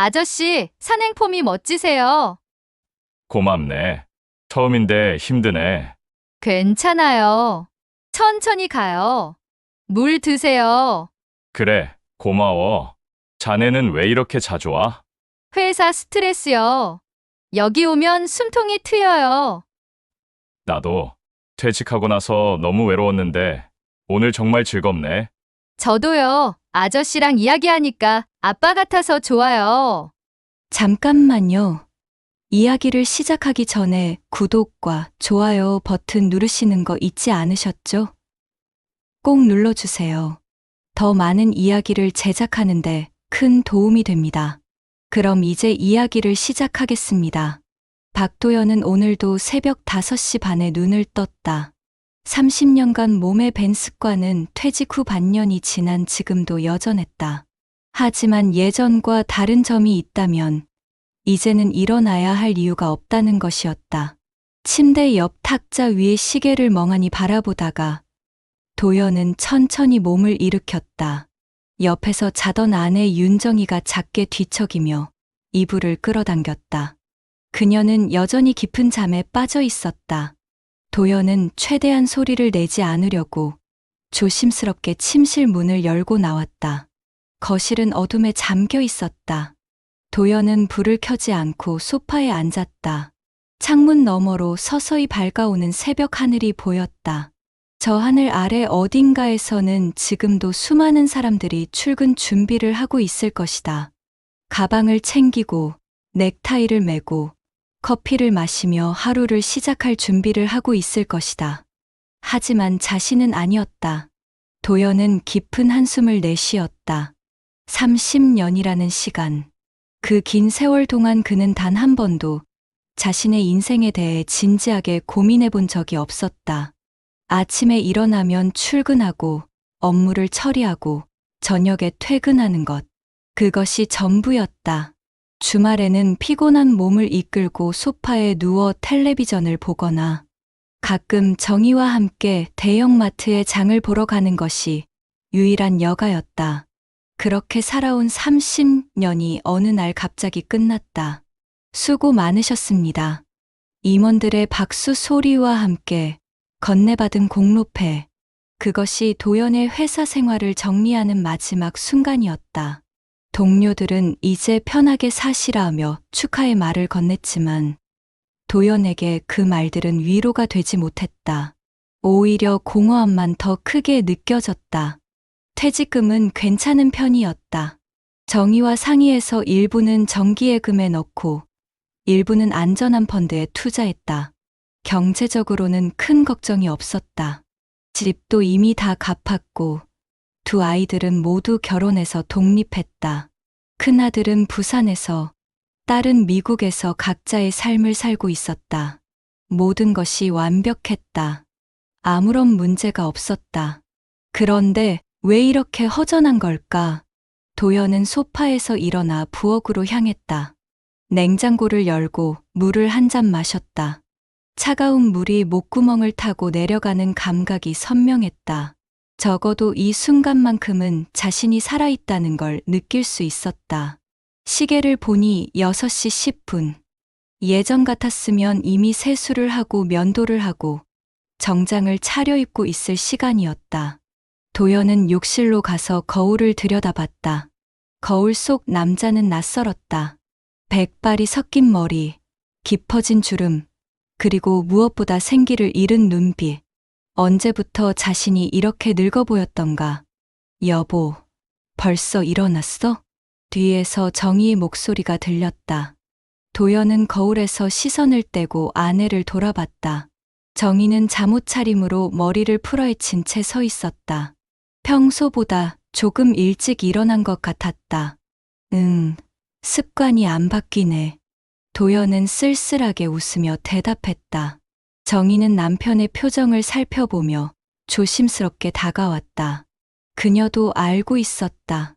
아저씨, 산행폼이 멋지세요. 고맙네. 처음인데 힘드네. 괜찮아요. 천천히 가요. 물 드세요. 그래, 고마워. 자네는 왜 이렇게 자주 와? 회사 스트레스요. 여기 오면 숨통이 트여요. 나도 퇴직하고 나서 너무 외로웠는데 오늘 정말 즐겁네. 저도요. 아저씨랑 이야기하니까 아빠 같아서 좋아요. 잠깐만요. 이야기를 시작하기 전에 구독과 좋아요 버튼 누르시는 거 잊지 않으셨죠? 꼭 눌러주세요. 더 많은 이야기를 제작하는데 큰 도움이 됩니다. 그럼 이제 이야기를 시작하겠습니다. 박도연은 오늘도 새벽 5시 반에 눈을 떴다. 30년간 몸에 밴 습관은 퇴직 후 반년이 지난 지금도 여전했다. 하지만 예전과 다른 점이 있다면 이제는 일어나야 할 이유가 없다는 것이었다. 침대 옆 탁자 위에 시계를 멍하니 바라보다가 도연은 천천히 몸을 일으켰다. 옆에서 자던 아내 윤정이가 작게 뒤척이며 이불을 끌어당겼다. 그녀는 여전히 깊은 잠에 빠져 있었다. 도연은 최대한 소리를 내지 않으려고 조심스럽게 침실 문을 열고 나왔다. 거실은 어둠에 잠겨 있었다. 도연은 불을 켜지 않고 소파에 앉았다. 창문 너머로 서서히 밝아오는 새벽 하늘이 보였다. 저 하늘 아래 어딘가에서는 지금도 수많은 사람들이 출근 준비를 하고 있을 것이다. 가방을 챙기고 넥타이를 매고 커피를 마시며 하루를 시작할 준비를 하고 있을 것이다. 하지만 자신은 아니었다. 도연은 깊은 한숨을 내쉬었다. 30년이라는 시간. 그 긴 세월 동안 그는 단 한 번도 자신의 인생에 대해 진지하게 고민해 본 적이 없었다. 아침에 일어나면 출근하고 업무를 처리하고 저녁에 퇴근하는 것. 그것이 전부였다. 주말에는 피곤한 몸을 이끌고 소파에 누워 텔레비전을 보거나 가끔 정희와 함께 대형마트에 장을 보러 가는 것이 유일한 여가였다. 그렇게 살아온 30년이 어느 날 갑자기 끝났다. 수고 많으셨습니다. 임원들의 박수 소리와 함께 건네받은 공로패. 그것이 도연의 회사 생활을 정리하는 마지막 순간이었다. 동료들은 이제 편하게 사시라 하며 축하의 말을 건넸지만 도연에게 그 말들은 위로가 되지 못했다. 오히려 공허함만 더 크게 느껴졌다. 퇴직금은 괜찮은 편이었다. 정의와 상의해서 일부는 정기예금에 넣고 일부는 안전한 펀드에 투자했다. 경제적으로는 큰 걱정이 없었다. 집도 이미 다 갚았고 두 아이들은 모두 결혼해서 독립했다. 큰아들은 부산에서, 딸은 미국에서 각자의 삶을 살고 있었다. 모든 것이 완벽했다. 아무런 문제가 없었다. 그런데 왜 이렇게 허전한 걸까? 도연은 소파에서 일어나 부엌으로 향했다. 냉장고를 열고 물을 한 잔 마셨다. 차가운 물이 목구멍을 타고 내려가는 감각이 선명했다. 적어도 이 순간만큼은 자신이 살아있다는 걸 느낄 수 있었다. 시계를 보니 6시 10분. 예전 같았으면 이미 세수를 하고 면도를 하고 정장을 차려입고 있을 시간이었다. 도연은 욕실로 가서 거울을 들여다봤다. 거울 속 남자는 낯설었다. 백발이 섞인 머리, 깊어진 주름, 그리고 무엇보다 생기를 잃은 눈빛. 언제부터 자신이 이렇게 늙어 보였던가. 여보, 벌써 일어났어? 뒤에서 정희의 목소리가 들렸다. 도연은 거울에서 시선을 떼고 아내를 돌아봤다. 정희는 잠옷 차림으로 머리를 풀어헤친 채 서 있었다. 평소보다 조금 일찍 일어난 것 같았다. 습관이 안 바뀌네. 도연은 쓸쓸하게 웃으며 대답했다. 정희는 남편의 표정을 살펴보며 조심스럽게 다가왔다. 그녀도 알고 있었다.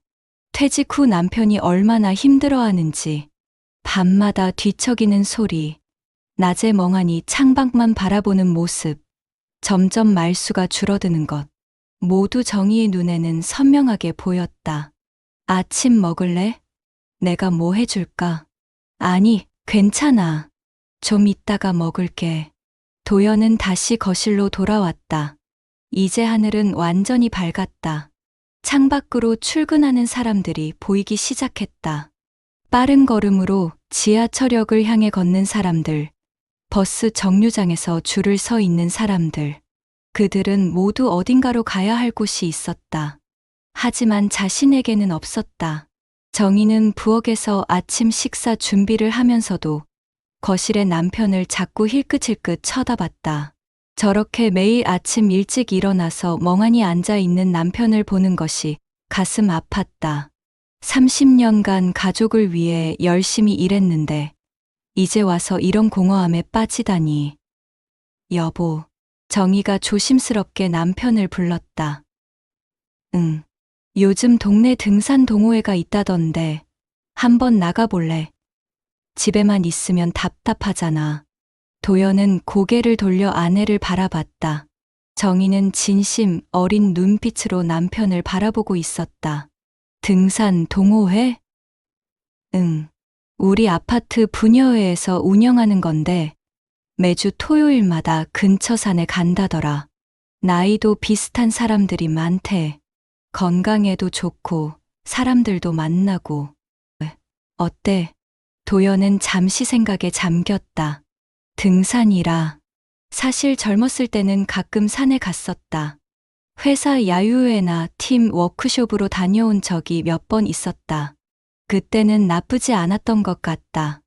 퇴직 후 남편이 얼마나 힘들어하는지. 밤마다 뒤척이는 소리, 낮에 멍하니 창밖만 바라보는 모습, 점점 말수가 줄어드는 것. 모두 정희의 눈에는 선명하게 보였다. 아침 먹을래? 내가 뭐 해줄까? 아니, 괜찮아. 좀 이따가 먹을게. 도연은 다시 거실로 돌아왔다. 이제 하늘은 완전히 밝았다. 창밖으로 출근하는 사람들이 보이기 시작했다. 빠른 걸음으로 지하철역을 향해 걷는 사람들, 버스 정류장에서 줄을 서 있는 사람들. 그들은 모두 어딘가로 가야 할 곳이 있었다. 하지만 자신에게는 없었다. 정희는 부엌에서 아침 식사 준비를 하면서도 거실의 남편을 자꾸 힐끗힐끗 쳐다봤다. 저렇게 매일 아침 일찍 일어나서 멍하니 앉아 있는 남편을 보는 것이 가슴 아팠다. 30년간 가족을 위해 열심히 일했는데 이제 와서 이런 공허함에 빠지다니. 여보, 정희가 조심스럽게 남편을 불렀다. 응, 요즘 동네 등산 동호회가 있다던데 한번 나가볼래? 집에만 있으면 답답하잖아. 도연은 고개를 돌려 아내를 바라봤다. 정희는 진심 어린 눈빛으로 남편을 바라보고 있었다. 등산 동호회? 응. 우리 아파트 부녀회에서 운영하는 건데 매주 토요일마다 근처 산에 간다더라. 나이도 비슷한 사람들이 많대. 건강에도 좋고 사람들도 만나고. 어때? 도연은 잠시 생각에 잠겼다. 등산이라. 사실 젊었을 때는 가끔 산에 갔었다. 회사 야유회나 팀 워크숍으로 다녀온 적이 몇 번 있었다. 그때는 나쁘지 않았던 것 같다.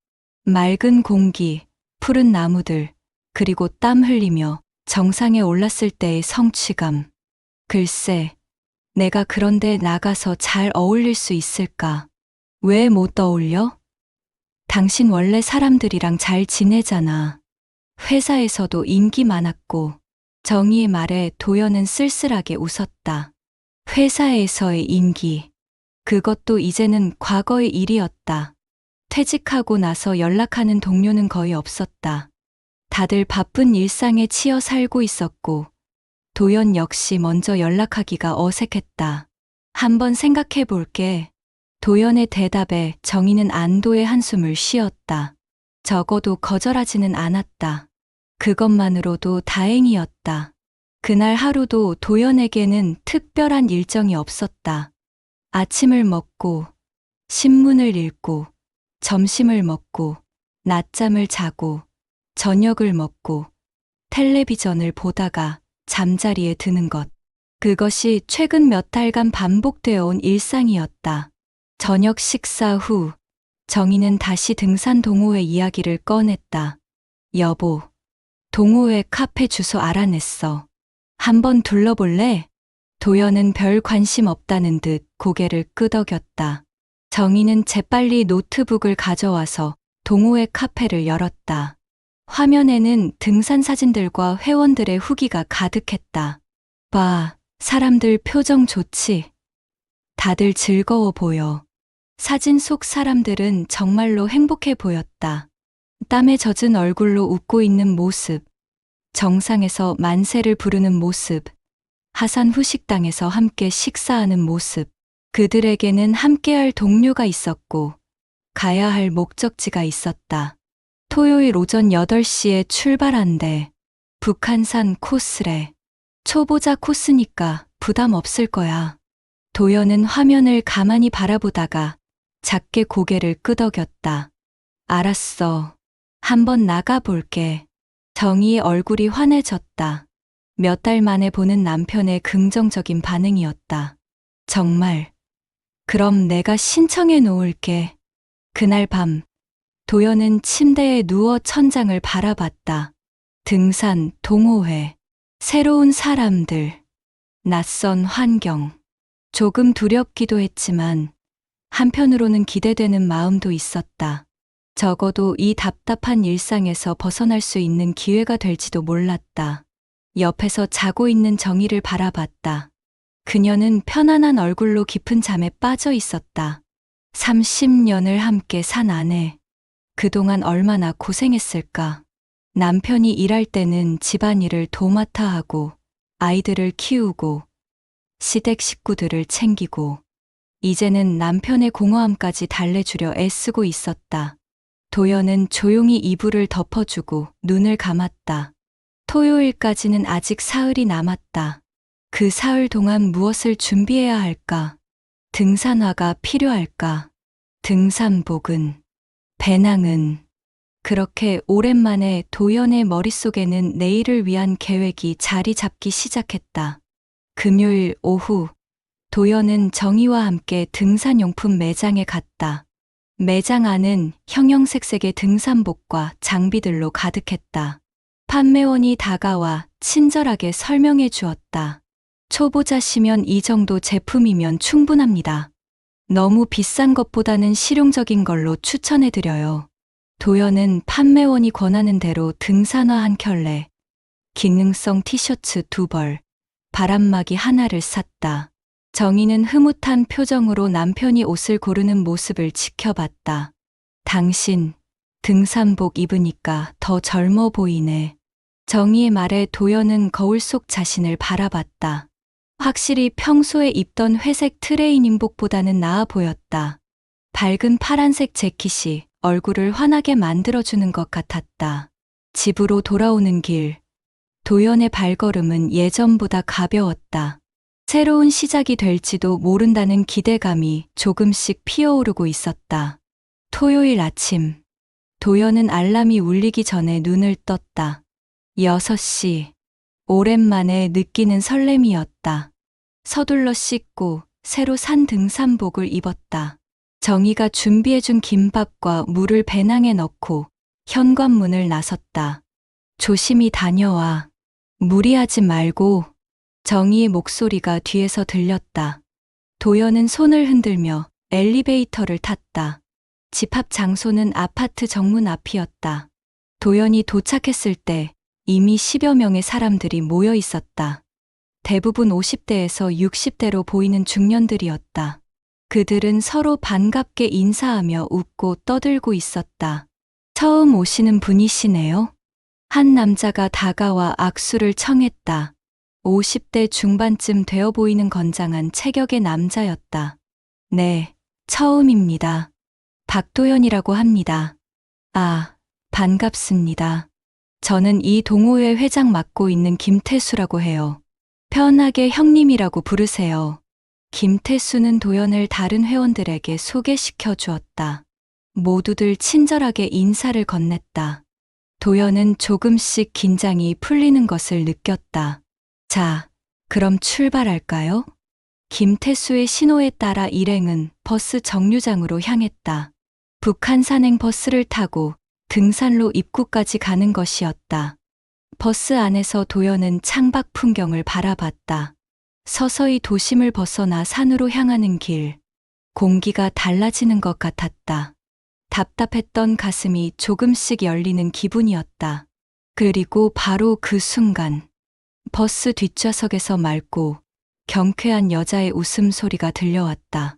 맑은 공기, 푸른 나무들, 그리고 땀 흘리며 정상에 올랐을 때의 성취감. 글쎄, 내가 그런데 나가서 잘 어울릴 수 있을까? 왜 못 어울려? 당신 원래 사람들이랑 잘 지내잖아. 회사에서도 인기 많았고. 정희의 말에 도연은 쓸쓸하게 웃었다. 회사에서의 인기. 그것도 이제는 과거의 일이었다. 퇴직하고 나서 연락하는 동료는 거의 없었다. 다들 바쁜 일상에 치여 살고 있었고, 도연 역시 먼저 연락하기가 어색했다. 한번 생각해 볼게. 도연의 대답에 정희는 안도의 한숨을 쉬었다. 적어도 거절하지는 않았다. 그것만으로도 다행이었다. 그날 하루도 도연에게는 특별한 일정이 없었다. 아침을 먹고, 신문을 읽고, 점심을 먹고, 낮잠을 자고, 저녁을 먹고, 텔레비전을 보다가 잠자리에 드는 것. 그것이 최근 몇 달간 반복되어 온 일상이었다. 저녁 식사 후, 정희는 다시 등산 동호회 이야기를 꺼냈다. 여보, 동호회 카페 주소 알아냈어. 한번 둘러볼래? 도연은 별 관심 없다는 듯 고개를 끄덕였다. 정희는 재빨리 노트북을 가져와서 동호회 카페를 열었다. 화면에는 등산 사진들과 회원들의 후기가 가득했다. 봐, 사람들 표정 좋지? 다들 즐거워 보여. 사진 속 사람들은 정말로 행복해 보였다. 땀에 젖은 얼굴로 웃고 있는 모습, 정상에서 만세를 부르는 모습, 하산 후식당에서 함께 식사하는 모습. 그들에게는 함께할 동료가 있었고 가야 할 목적지가 있었다. 토요일 오전 8시에 출발한대. 북한산 코스래. 초보자 코스니까 부담 없을 거야. 도연은 화면을 가만히 바라보다가 작게 고개를 끄덕였다. 알았어. 한번 나가볼게. 정희의 얼굴이 환해졌다. 몇 달 만에 보는 남편의 긍정적인 반응이었다. 정말. 그럼 내가 신청해 놓을게. 그날 밤, 도연은 침대에 누워 천장을 바라봤다. 등산, 동호회, 새로운 사람들, 낯선 환경. 조금 두렵기도 했지만 한편으로는 기대되는 마음도 있었다. 적어도 이 답답한 일상에서 벗어날 수 있는 기회가 될지도 몰랐다. 옆에서 자고 있는 정희를 바라봤다. 그녀는 편안한 얼굴로 깊은 잠에 빠져 있었다. 30년을 함께 산 아내. 그동안 얼마나 고생했을까. 남편이 일할 때는 집안일을 도맡아 하고 아이들을 키우고 시댁 식구들을 챙기고 이제는 남편의 공허함까지 달래주려 애쓰고 있었다. 도연은 조용히 이불을 덮어주고 눈을 감았다. 토요일까지는 아직 사흘이 남았다. 그 사흘 동안 무엇을 준비해야 할까? 등산화가 필요할까? 등산복은, 배낭은. 그렇게 오랜만에 도연의 머릿속에는 내일을 위한 계획이 자리 잡기 시작했다. 금요일 오후, 도연은 정희와 함께 등산용품 매장에 갔다. 매장 안은 형형색색의 등산복과 장비들로 가득했다. 판매원이 다가와 친절하게 설명해 주었다. 초보자시면 이 정도 제품이면 충분합니다. 너무 비싼 것보다는 실용적인 걸로 추천해 드려요. 도연은 판매원이 권하는 대로 등산화 한 켤레, 기능성 티셔츠 2벌, 바람막이 하나를 샀다. 정희는 흐뭇한 표정으로 남편이 옷을 고르는 모습을 지켜봤다. 당신, 등산복 입으니까 더 젊어 보이네. 정희의 말에 도연은 거울 속 자신을 바라봤다. 확실히 평소에 입던 회색 트레이닝복보다는 나아 보였다. 밝은 파란색 재킷이 얼굴을 환하게 만들어주는 것 같았다. 집으로 돌아오는 길, 도연의 발걸음은 예전보다 가벼웠다. 새로운 시작이 될지도 모른다는 기대감이 조금씩 피어오르고 있었다. 토요일 아침, 도연은 알람이 울리기 전에 눈을 떴다. 6시, 오랜만에 느끼는 설렘이었다. 서둘러 씻고 새로 산 등산복을 입었다. 정희가 준비해준 김밥과 물을 배낭에 넣고 현관문을 나섰다. 조심히 다녀와. 무리하지 말고. 정희의 목소리가 뒤에서 들렸다. 도연은 손을 흔들며 엘리베이터를 탔다. 집합 장소는 아파트 정문 앞이었다. 도연이 도착했을 때 이미 10여 명의 사람들이 모여 있었다. 대부분 50대에서 60대로 보이는 중년들이었다. 그들은 서로 반갑게 인사하며 웃고 떠들고 있었다. 처음 오시는 분이시네요. 한 남자가 다가와 악수를 청했다. 50대 중반쯤 되어 보이는 건장한 체격의 남자였다. 네, 처음입니다. 박도연이라고 합니다. 아, 반갑습니다. 저는 이 동호회 회장 맡고 있는 김태수라고 해요. 편하게 형님이라고 부르세요. 김태수는 도연을 다른 회원들에게 소개시켜 주었다. 모두들 친절하게 인사를 건넸다. 도연은 조금씩 긴장이 풀리는 것을 느꼈다. 자, 그럼 출발할까요? 김태수의 신호에 따라 일행은 버스 정류장으로 향했다. 북한산행 버스를 타고 등산로 입구까지 가는 것이었다. 버스 안에서 도연은 창밖 풍경을 바라봤다. 서서히 도심을 벗어나 산으로 향하는 길. 공기가 달라지는 것 같았다. 답답했던 가슴이 조금씩 열리는 기분이었다. 그리고 바로 그 순간, 버스 뒷좌석에서 맑고 경쾌한 여자의 웃음소리가 들려왔다.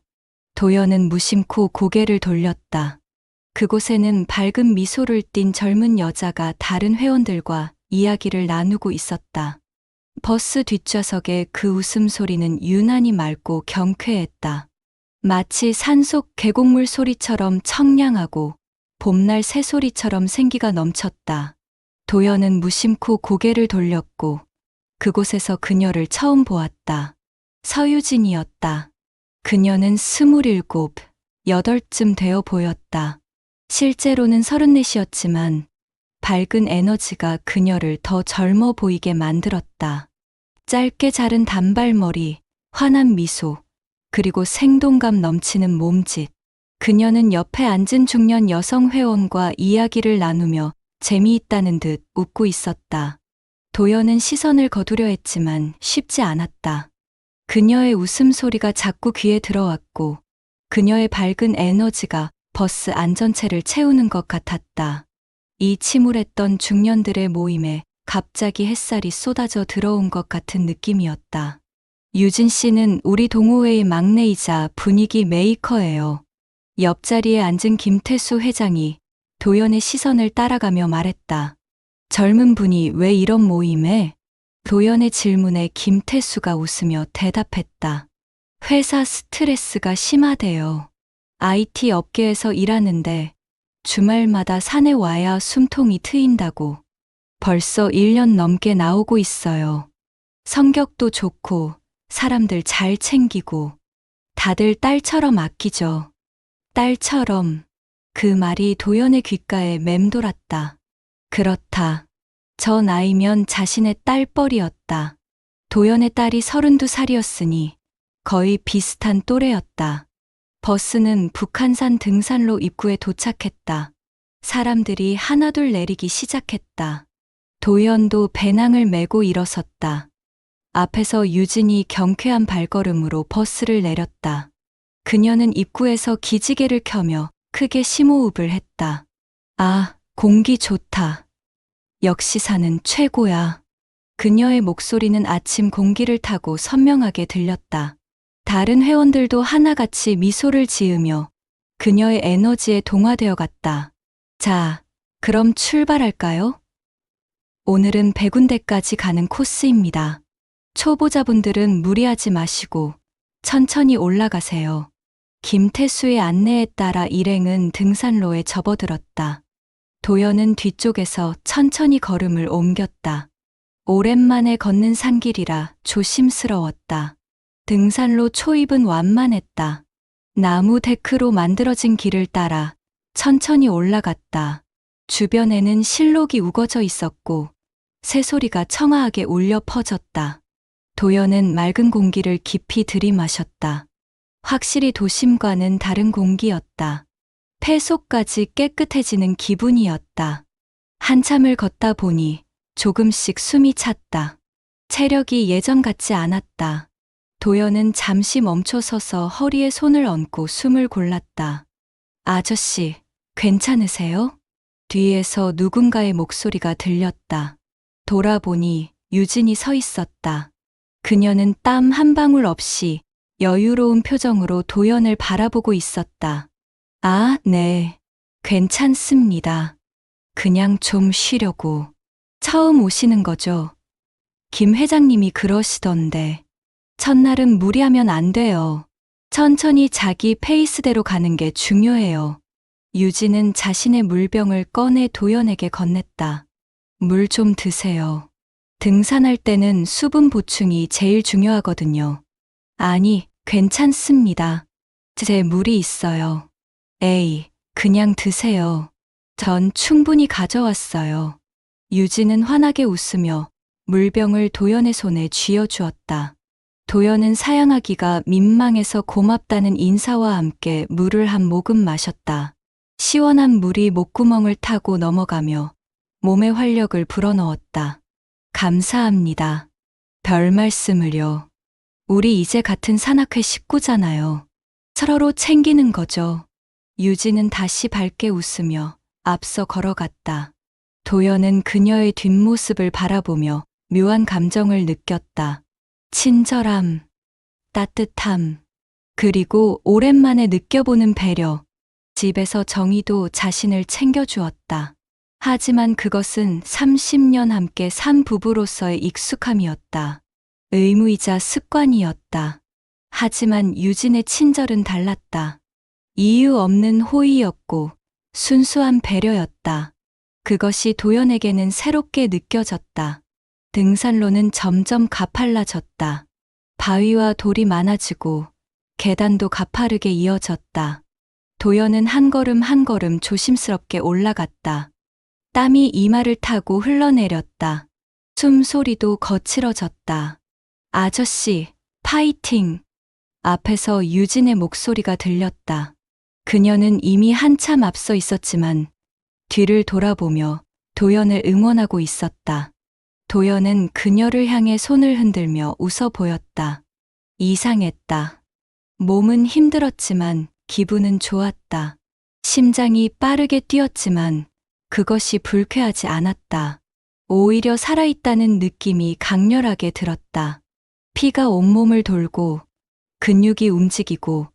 도연은 무심코 고개를 돌렸다. 그곳에는 밝은 미소를 띤 젊은 여자가 다른 회원들과 이야기를 나누고 있었다. 버스 뒷좌석의 그 웃음소리는 유난히 맑고 경쾌했다. 마치 산속 계곡물 소리처럼 청량하고 봄날 새소리처럼 생기가 넘쳤다. 도연은 무심코 고개를 돌렸고 그곳에서 그녀를 처음 보았다. 서유진이었다. 그녀는 27, 8쯤 되어 보였다. 실제로는 34이었지만 밝은 에너지가 그녀를 더 젊어 보이게 만들었다. 짧게 자른 단발머리, 환한 미소, 그리고 생동감 넘치는 몸짓. 그녀는 옆에 앉은 중년 여성 회원과 이야기를 나누며 재미있다는 듯 웃고 있었다. 도연은 시선을 거두려 했지만 쉽지 않았다. 그녀의 웃음소리가 자꾸 귀에 들어왔고 그녀의 밝은 에너지가 버스 안전체를 채우는 것 같았다. 이 침울했던 중년들의 모임에 갑자기 햇살이 쏟아져 들어온 것 같은 느낌이었다. 유진 씨는 우리 동호회의 막내이자 분위기 메이커예요. 옆자리에 앉은 김태수 회장이 도연의 시선을 따라가며 말했다. 젊은 분이 왜 이런 모임에? 도연의 질문에 김태수가 웃으며 대답했다. 회사 스트레스가 심하대요. IT 업계에서 일하는데 주말마다 산에 와야 숨통이 트인다고. 벌써 1년 넘게 나오고 있어요. 성격도 좋고 사람들 잘 챙기고 다들 딸처럼 아끼죠. 딸처럼. 그 말이 도연의 귓가에 맴돌았다. 그렇다. 저 나이면 자신의 딸뻘이었다. 도연의 딸이 32살이었으니 거의 비슷한 또래였다. 버스는 북한산 등산로 입구에 도착했다. 사람들이 하나둘 내리기 시작했다. 도연도 배낭을 메고 일어섰다. 앞에서 유진이 경쾌한 발걸음으로 버스를 내렸다. 그녀는 입구에서 기지개를 켜며 크게 심호흡을 했다. 아, 공기 좋다. 역시 산은 최고야. 그녀의 목소리는 아침 공기를 타고 선명하게 들렸다. 다른 회원들도 하나같이 미소를 지으며 그녀의 에너지에 동화되어 갔다. 자, 그럼 출발할까요? 오늘은 100군데까지 가는 코스입니다. 초보자분들은 무리하지 마시고 천천히 올라가세요. 김태수의 안내에 따라 일행은 등산로에 접어들었다. 도연은 뒤쪽에서 천천히 걸음을 옮겼다. 오랜만에 걷는 산길이라 조심스러웠다. 등산로 초입은 완만했다. 나무 데크로 만들어진 길을 따라 천천히 올라갔다. 주변에는 실록이 우거져 있었고 새소리가 청아하게 울려 퍼졌다. 도연은 맑은 공기를 깊이 들이마셨다. 확실히 도심과는 다른 공기였다. 폐속까지 깨끗해지는 기분이었다. 한참을 걷다 보니 조금씩 숨이 찼다. 체력이 예전 같지 않았다. 도연은 잠시 멈춰서서 허리에 손을 얹고 숨을 골랐다. 아저씨, 괜찮으세요? 뒤에서 누군가의 목소리가 들렸다. 돌아보니 유진이 서 있었다. 그녀는 땀 한 방울 없이 여유로운 표정으로 도연을 바라보고 있었다. 아, 네. 괜찮습니다. 그냥 좀 쉬려고. 처음 오시는 거죠? 김 회장님이 그러시던데. 첫날은 무리하면 안 돼요. 천천히 자기 페이스대로 가는 게 중요해요. 유진은 자신의 물병을 꺼내 도연에게 건넸다. 물 좀 드세요. 등산할 때는 수분 보충이 제일 중요하거든요. 아니, 괜찮습니다. 제 물이 있어요. 에이, 그냥 드세요. 전 충분히 가져왔어요. 유진은 환하게 웃으며 물병을 도연의 손에 쥐어주었다. 도연은 사양하기가 민망해서 고맙다는 인사와 함께 물을 한 모금 마셨다. 시원한 물이 목구멍을 타고 넘어가며 몸에 활력을 불어넣었다. 감사합니다. 별 말씀을요. 우리 이제 같은 산악회 식구잖아요. 서로 챙기는 거죠. 유진은 다시 밝게 웃으며 앞서 걸어갔다. 도연은 그녀의 뒷모습을 바라보며 묘한 감정을 느꼈다. 친절함, 따뜻함, 그리고 오랜만에 느껴보는 배려. 집에서 정희도 자신을 챙겨주었다. 하지만 그것은 30년 함께 산 부부로서의 익숙함이었다. 의무이자 습관이었다. 하지만 유진의 친절은 달랐다. 이유 없는 호의였고 순수한 배려였다. 그것이 도연에게는 새롭게 느껴졌다. 등산로는 점점 가팔라졌다. 바위와 돌이 많아지고 계단도 가파르게 이어졌다. 도연은 한 걸음 한 걸음 조심스럽게 올라갔다. 땀이 이마를 타고 흘러내렸다. 숨소리도 거칠어졌다. 아저씨, 파이팅! 앞에서 유진의 목소리가 들렸다. 그녀는 이미 한참 앞서 있었지만 뒤를 돌아보며 도연을 응원하고 있었다. 도연은 그녀를 향해 손을 흔들며 웃어 보였다. 이상했다. 몸은 힘들었지만 기분은 좋았다. 심장이 빠르게 뛰었지만 그것이 불쾌하지 않았다. 오히려 살아있다는 느낌이 강렬하게 들었다. 피가 온몸을 돌고 근육이 움직이고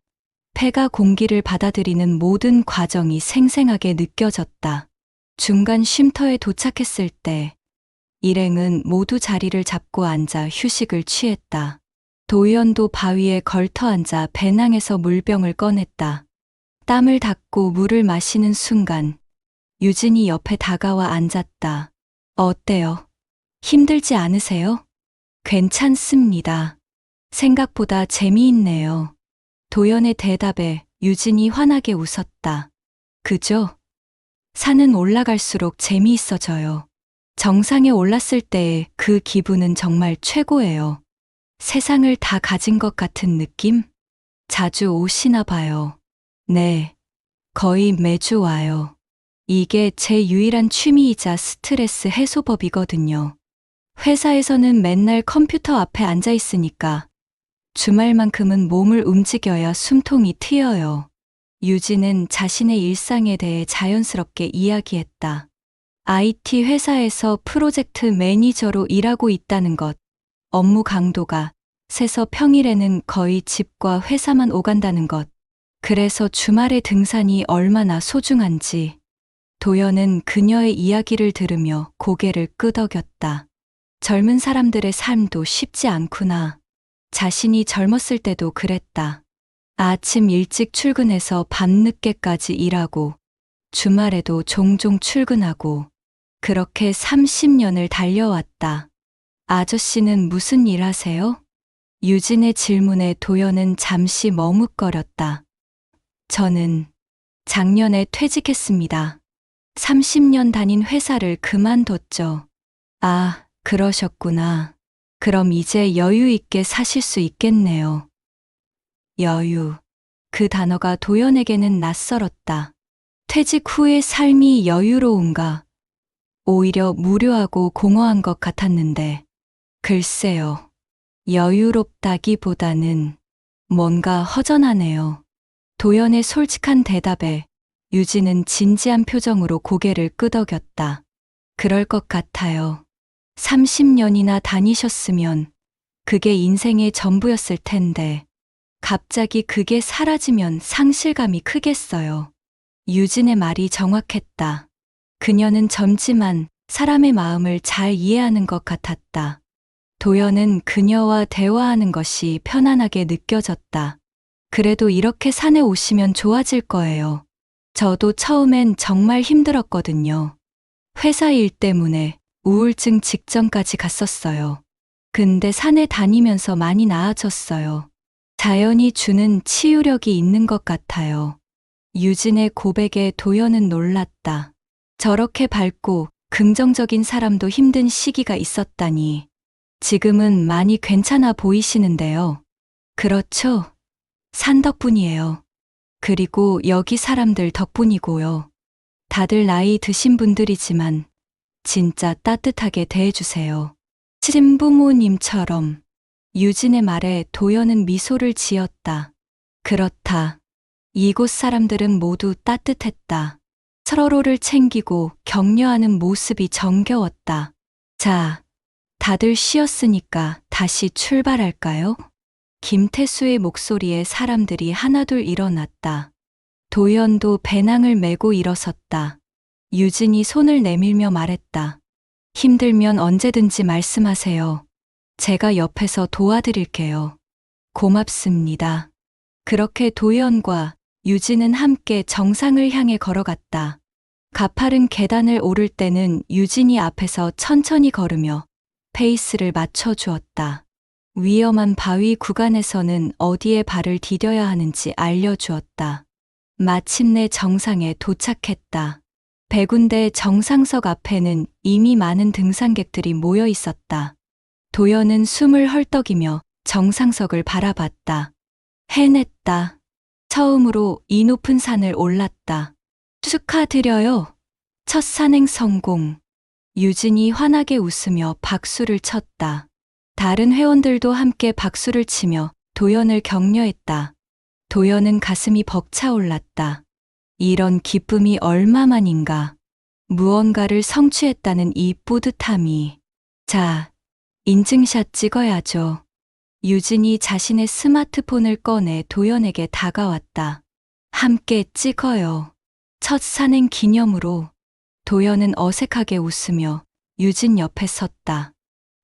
폐가 공기를 받아들이는 모든 과정이 생생하게 느껴졌다. 중간 쉼터에 도착했을 때 일행은 모두 자리를 잡고 앉아 휴식을 취했다. 도연도 바위에 걸터 앉아 배낭에서 물병을 꺼냈다. 땀을 닦고 물을 마시는 순간 유진이 옆에 다가와 앉았다. 어때요? 힘들지 않으세요? 괜찮습니다. 생각보다 재미있네요. 도연의 대답에 유진이 환하게 웃었다. 그죠? 산은 올라갈수록 재미있어져요. 정상에 올랐을 때의 그 기분은 정말 최고예요. 세상을 다 가진 것 같은 느낌? 자주 오시나 봐요. 네, 거의 매주 와요. 이게 제 유일한 취미이자 스트레스 해소법이거든요. 회사에서는 맨날 컴퓨터 앞에 앉아 있으니까 주말만큼은 몸을 움직여야 숨통이 트여요. 유진은 자신의 일상에 대해 자연스럽게 이야기했다. IT 회사에서 프로젝트 매니저로 일하고 있다는 것, 업무 강도가 세서 평일에는 거의 집과 회사만 오간다는 것, 그래서 주말의 등산이 얼마나 소중한지. 도연은 그녀의 이야기를 들으며 고개를 끄덕였다. 젊은 사람들의 삶도 쉽지 않구나. 자신이 젊었을 때도 그랬다. 아침 일찍 출근해서 밤늦게까지 일하고 주말에도 종종 출근하고 그렇게 30년을 달려왔다. 아저씨는 무슨 일 하세요? 유진의 질문에 도연은 잠시 머뭇거렸다. 저는 작년에 퇴직했습니다. 30년 다닌 회사를 그만뒀죠. 아, 그러셨구나. 그럼 이제 여유 있게 사실 수 있겠네요. 여유. 그 단어가 도연에게는 낯설었다. 퇴직 후의 삶이 여유로운가? 오히려 무료하고 공허한 것 같았는데, 글쎄요. 여유롭다기보다는 뭔가 허전하네요. 도연의 솔직한 대답에 유진은 진지한 표정으로 고개를 끄덕였다. 그럴 것 같아요. 30년이나 다니셨으면 그게 인생의 전부였을 텐데, 갑자기 그게 사라지면 상실감이 크겠어요. 유진의 말이 정확했다. 그녀는 젊지만 사람의 마음을 잘 이해하는 것 같았다. 도연은 그녀와 대화하는 것이 편안하게 느껴졌다. 그래도 이렇게 산에 오시면 좋아질 거예요. 저도 처음엔 정말 힘들었거든요. 회사 일 때문에 우울증 직전까지 갔었어요. 근데 산에 다니면서 많이 나아졌어요. 자연이 주는 치유력이 있는 것 같아요. 유진의 고백에 도연은 놀랐다. 저렇게 밝고 긍정적인 사람도 힘든 시기가 있었다니. 지금은 많이 괜찮아 보이시는데요. 그렇죠? 산 덕분이에요. 그리고 여기 사람들 덕분이고요. 다들 나이 드신 분들이지만 진짜 따뜻하게 대해주세요. 친부모님처럼. 유진의 말에 도연은 미소를 지었다. 그렇다. 이곳 사람들은 모두 따뜻했다. 서로를 챙기고 격려하는 모습이 정겨웠다. 자, 다들 쉬었으니까 다시 출발할까요? 김태수의 목소리에 사람들이 하나둘 일어났다. 도연도 배낭을 메고 일어섰다. 유진이 손을 내밀며 말했다. 힘들면 언제든지 말씀하세요. 제가 옆에서 도와드릴게요. 고맙습니다. 그렇게 도연과 유진은 함께 정상을 향해 걸어갔다. 가파른 계단을 오를 때는 유진이 앞에서 천천히 걸으며 페이스를 맞춰주었다. 위험한 바위 구간에서는 어디에 발을 디뎌야 하는지 알려주었다. 마침내 정상에 도착했다. 100군데 정상석 앞에는 이미 많은 등산객들이 모여 있었다. 도연은 숨을 헐떡이며 정상석을 바라봤다. 해냈다. 처음으로 이 높은 산을 올랐다. 축하드려요. 첫 산행 성공. 유진이 환하게 웃으며 박수를 쳤다. 다른 회원들도 함께 박수를 치며 도연을 격려했다. 도연은 가슴이 벅차올랐다. 이런 기쁨이 얼마만인가. 무언가를 성취했다는 이 뿌듯함이. 자, 인증샷 찍어야죠. 유진이 자신의 스마트폰을 꺼내 도연에게 다가왔다. 함께 찍어요. 첫 산행 기념으로. 도연은 어색하게 웃으며 유진 옆에 섰다.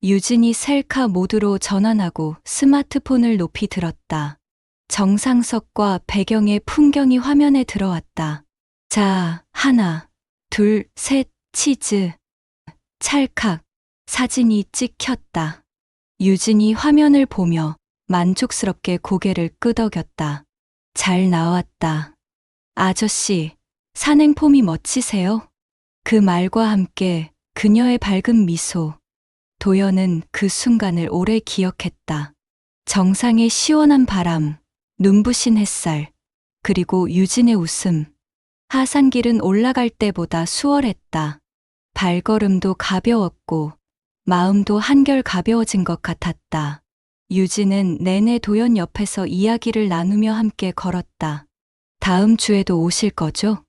유진이 셀카 모드로 전환하고 스마트폰을 높이 들었다. 정상석과 배경의 풍경이 화면에 들어왔다. 자, 하나, 둘, 셋, 치즈. 찰칵. 사진이 찍혔다. 유진이 화면을 보며 만족스럽게 고개를 끄덕였다. 잘 나왔다. 아저씨, 산행폼이 멋지세요? 그 말과 함께 그녀의 밝은 미소. 도연은 그 순간을 오래 기억했다. 정상의 시원한 바람, 눈부신 햇살, 그리고 유진의 웃음. 하산길은 올라갈 때보다 수월했다. 발걸음도 가벼웠고 마음도 한결 가벼워진 것 같았다. 유진은 내내 도연 옆에서 이야기를 나누며 함께 걸었다. 다음 주에도 오실 거죠?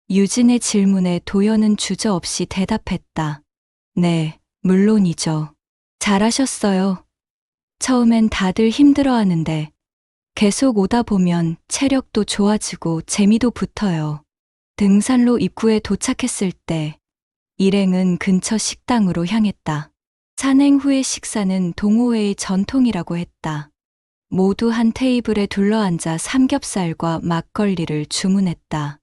유진의 질문에 도연은 주저없이 대답했다. 네, 물론이죠. 잘하셨어요. 처음엔 다들 힘들어하는데 계속 오다 보면 체력도 좋아지고 재미도 붙어요. 등산로 입구에 도착했을 때 일행은 근처 식당으로 향했다. 산행 후의 식사는 동호회의 전통이라고 했다. 모두 한 테이블에 둘러앉아 삼겹살과 막걸리를 주문했다.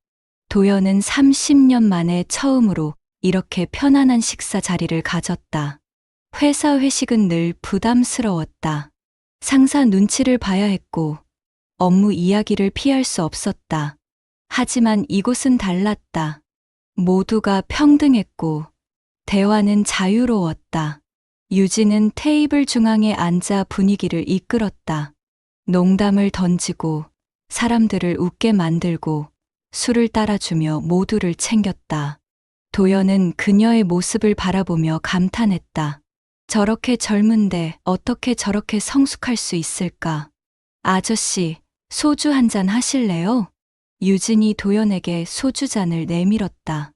도연은 30년 만에 처음으로 이렇게 편안한 식사 자리를 가졌다. 회사 회식은 늘 부담스러웠다. 상사 눈치를 봐야 했고 업무 이야기를 피할 수 없었다. 하지만 이곳은 달랐다. 모두가 평등했고 대화는 자유로웠다. 유진은 테이블 중앙에 앉아 분위기를 이끌었다. 농담을 던지고 사람들을 웃게 만들고 술을 따라주며 모두를 챙겼다. 도연은 그녀의 모습을 바라보며 감탄했다. 저렇게 젊은데 어떻게 저렇게 성숙할 수 있을까? 아저씨, 소주 한 잔 하실래요? 유진이 도연에게 소주잔을 내밀었다.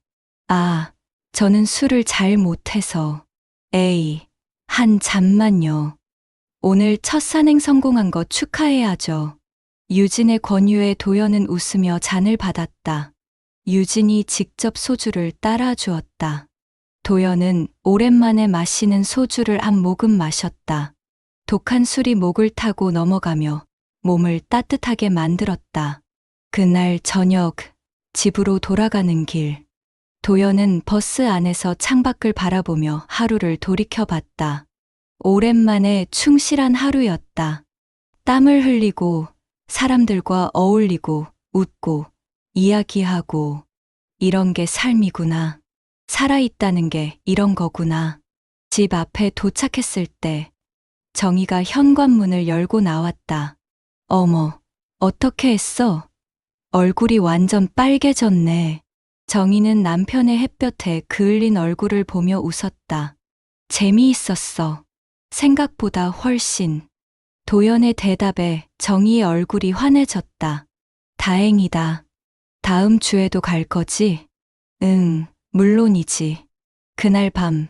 아, 저는 술을 잘 못해서. 에이, 한 잔만요. 오늘 첫 산행 성공한 거 축하해야죠. 유진의 권유에 도연은 웃으며 잔을 받았다. 유진이 직접 소주를 따라 주었다. 도연은 오랜만에 마시는 소주를 한 모금 마셨다. 독한 술이 목을 타고 넘어가며 몸을 따뜻하게 만들었다. 그날 저녁, 집으로 돌아가는 길. 도연은 버스 안에서 창밖을 바라보며 하루를 돌이켜봤다. 오랜만에 충실한 하루였다. 땀을 흘리고 사람들과 어울리고 웃고 이야기하고 이런 게 삶이구나. 살아있다는 게 이런 거구나. 집 앞에 도착했을 때 정희가 현관문을 열고 나왔다. 어머, 어떻게 했어? 얼굴이 완전 빨개졌네. 정희는 남편의 햇볕에 그을린 얼굴을 보며 웃었다. 재미있었어. 생각보다 훨씬. 도연의 대답에 정희의 얼굴이 환해졌다. 다행이다. 다음 주에도 갈 거지? 응, 물론이지. 그날 밤,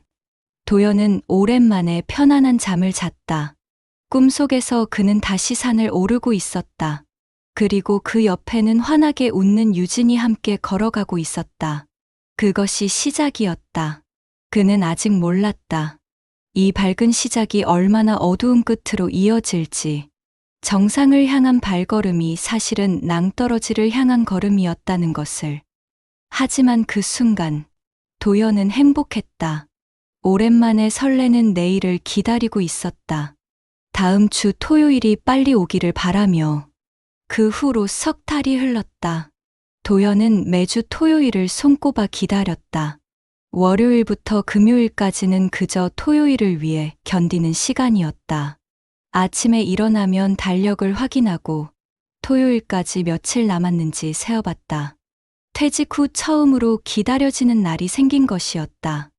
도연은 오랜만에 편안한 잠을 잤다. 꿈속에서 그는 다시 산을 오르고 있었다. 그리고 그 옆에는 환하게 웃는 유진이 함께 걸어가고 있었다. 그것이 시작이었다. 그는 아직 몰랐다. 이 밝은 시작이 얼마나 어두운 끝으로 이어질지. 정상을 향한 발걸음이 사실은 낭떠러지를 향한 걸음이었다는 것을. 하지만 그 순간, 도연은 행복했다. 오랜만에 설레는 내일을 기다리고 있었다. 다음 주 토요일이 빨리 오기를 바라며. 그 후로 석 달이 흘렀다. 도연은 매주 토요일을 손꼽아 기다렸다. 월요일부터 금요일까지는 그저 토요일을 위해 견디는 시간이었다. 아침에 일어나면 달력을 확인하고 토요일까지 며칠 남았는지 세어봤다. 퇴직 후 처음으로 기다려지는 날이 생긴 것이었다.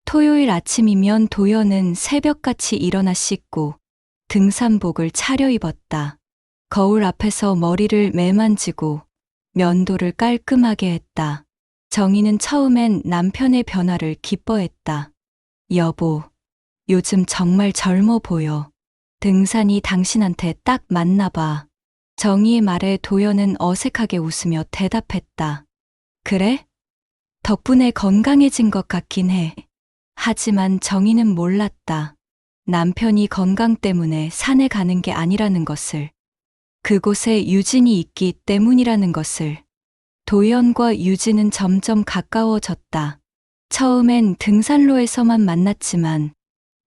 토요일 아침이면 도연은 새벽같이 일어나 씻고 등산복을 차려입었다. 거울 앞에서 머리를 매만지고 면도를 깔끔하게 했다. 정희는 처음엔 남편의 변화를 기뻐했다. 여보, 요즘 정말 젊어 보여. 등산이 당신한테 딱 맞나 봐. 정희의 말에 도연은 어색하게 웃으며 대답했다. 그래? 덕분에 건강해진 것 같긴 해. 하지만 정희는 몰랐다. 남편이 건강 때문에 산에 가는 게 아니라는 것을, 그곳에 유진이 있기 때문이라는 것을. 도연과 유진은 점점 가까워졌다. 처음엔 등산로에서만 만났지만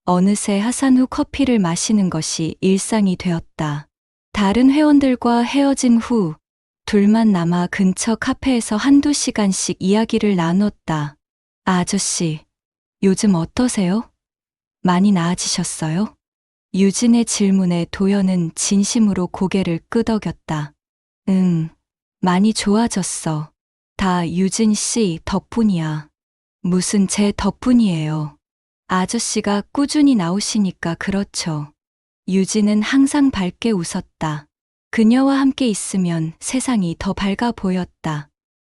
어느새 하산 후 커피를 마시는 것이 일상이 되었다. 다른 회원들과 헤어진 후 둘만 남아 근처 카페에서 한두 시간씩 이야기를 나눴다. 아저씨, 요즘 어떠세요? 많이 나아지셨어요? 유진의 질문에 도연은 진심으로 고개를 끄덕였다. 많이 좋아졌어. 다 유진 씨 덕분이야. 무슨 제 덕분이에요. 아저씨가 꾸준히 나오시니까 그렇죠. 유진은 항상 밝게 웃었다. 그녀와 함께 있으면 세상이 더 밝아 보였다.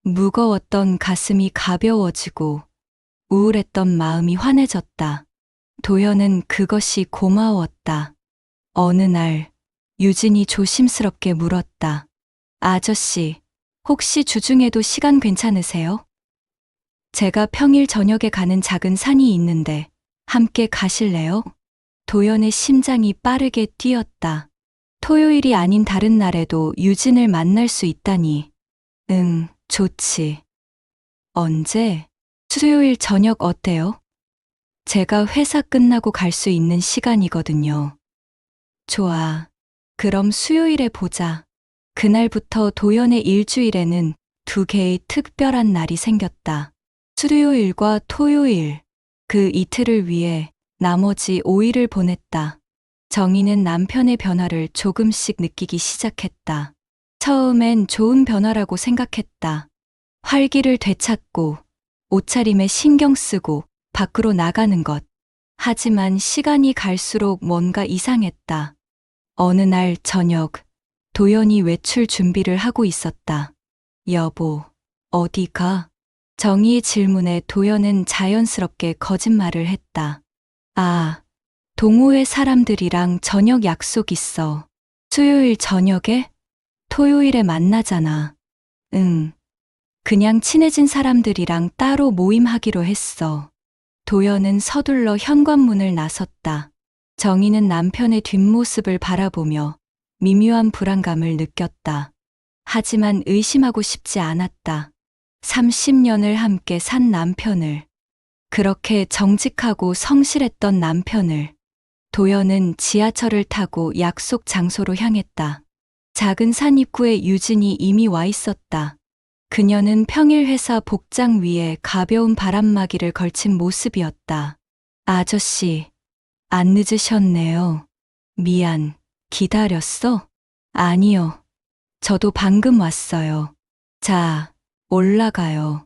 무거웠던 가슴이 가벼워지고 우울했던 마음이 환해졌다. 도연은 그것이 고마웠다. 어느 날 유진이 조심스럽게 물었다. 아저씨, 혹시 주중에도 시간 괜찮으세요? 제가 평일 저녁에 가는 작은 산이 있는데 함께 가실래요? 도연의 심장이 빠르게 뛰었다. 토요일이 아닌 다른 날에도 유진을 만날 수 있다니. 좋지. 언제? 수요일 저녁 어때요? 제가 회사 끝나고 갈 수 있는 시간이거든요. 좋아. 그럼 수요일에 보자. 그날부터 도연의 일주일에는 두 개의 특별한 날이 생겼다. 수요일과 토요일. 그 이틀을 위해 나머지 5일을 보냈다. 정희는 남편의 변화를 조금씩 느끼기 시작했다. 처음엔 좋은 변화라고 생각했다. 활기를 되찾고 옷차림에 신경 쓰고 밖으로 나가는 것. 하지만 시간이 갈수록 뭔가 이상했다. 어느 날 저녁, 도연이 외출 준비를 하고 있었다. 여보, 어디 가? 정희의 질문에 도연은 자연스럽게 거짓말을 했다. 아, 동호회 사람들이랑 저녁 약속 있어. 수요일 저녁에? 토요일에 만나잖아. 그냥 친해진 사람들이랑 따로 모임하기로 했어. 도연은 서둘러 현관문을 나섰다. 정희는 남편의 뒷모습을 바라보며 미묘한 불안감을 느꼈다. 하지만 의심하고 싶지 않았다. 30년을 함께 산 남편을, 그렇게 정직하고 성실했던 남편을. 도연은 지하철을 타고 약속 장소로 향했다. 작은 산 입구에 유진이 이미 와 있었다. 그녀는 평일 회사 복장 위에 가벼운 바람막이를 걸친 모습이었다. 아저씨, 안 늦으셨네요. 미안, 기다렸어? 아니요. 저도 방금 왔어요. 자, 올라가요.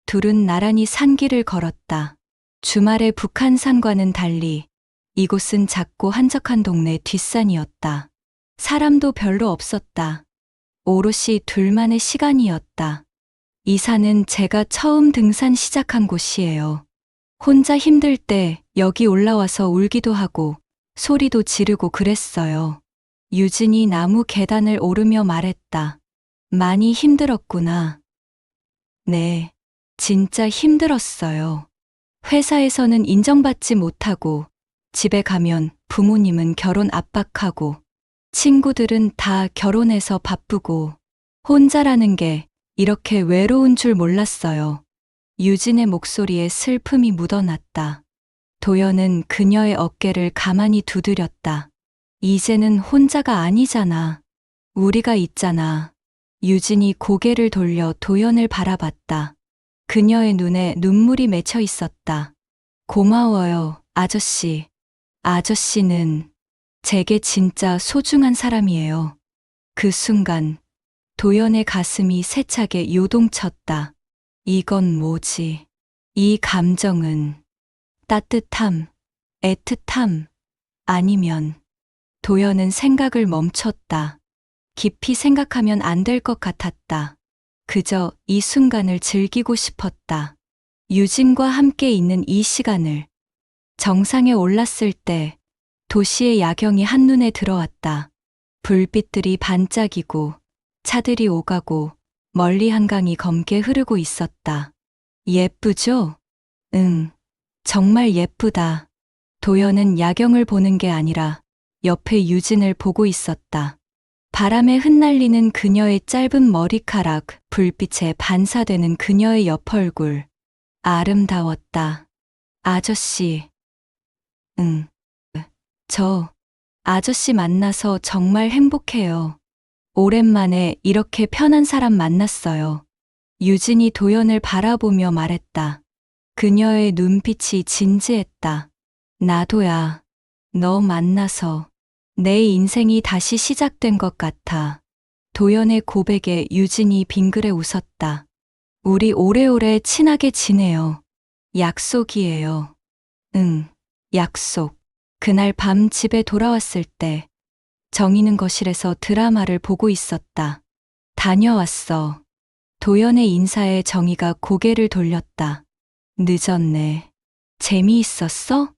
둘은 나란히 산길을 걸었다. 주말의 북한산과는 달리 이곳은 작고 한적한 동네 뒷산이었다. 사람도 별로 없었다. 오롯이 둘만의 시간이었다. 이 산은 제가 처음 등산 시작한 곳이에요. 혼자 힘들 때 여기 올라와서 울기도 하고 소리도 지르고 그랬어요. 유진이 나무 계단을 오르며 말했다. 많이 힘들었구나. 네, 진짜 힘들었어요. 회사에서는 인정받지 못하고 집에 가면 부모님은 결혼 압박하고 친구들은 다 결혼해서 바쁘고 혼자라는 게 이렇게 외로운 줄 몰랐어요. 유진의 목소리에 슬픔이 묻어났다. 도연은 그녀의 어깨를 가만히 두드렸다. 이제는 혼자가 아니잖아. 우리가 있잖아. 유진이 고개를 돌려 도연을 바라봤다. 그녀의 눈에 눈물이 맺혀 있었다. 고마워요, 아저씨. 아저씨는 제게 진짜 소중한 사람이에요. 그 순간 도연의 가슴이 세차게 요동쳤다. 이건 뭐지? 이 감정은 따뜻함, 애틋함, 아니면. 도연은 생각을 멈췄다. 깊이 생각하면 안 될 것 같았다. 그저 이 순간을 즐기고 싶었다. 유진과 함께 있는 이 시간을. 정상에 올랐을 때 도시의 야경이 한눈에 들어왔다. 불빛들이 반짝이고 차들이 오가고 멀리 한강이 검게 흐르고 있었다. 예쁘죠? 응, 정말 예쁘다. 도연은 야경을 보는 게 아니라 옆에 유진을 보고 있었다. 바람에 흩날리는 그녀의 짧은 머리카락, 불빛에 반사되는 그녀의 옆얼굴. 아름다웠다. 아저씨. 응. 저 아저씨 만나서 정말 행복해요. 오랜만에 이렇게 편한 사람 만났어요. 유진이 도연을 바라보며 말했다. 그녀의 눈빛이 진지했다. 나도야. 너 만나서 내 인생이 다시 시작된 것 같아. 도연의 고백에 유진이 빙그레 웃었다. 우리 오래오래 친하게 지내요. 약속이에요. 응, 약속. 그날 밤 집에 돌아왔을 때 정희는 거실에서 드라마를 보고 있었다. 다녀왔어. 도연의 인사에 정희가 고개를 돌렸다. 늦었네. 재미있었어?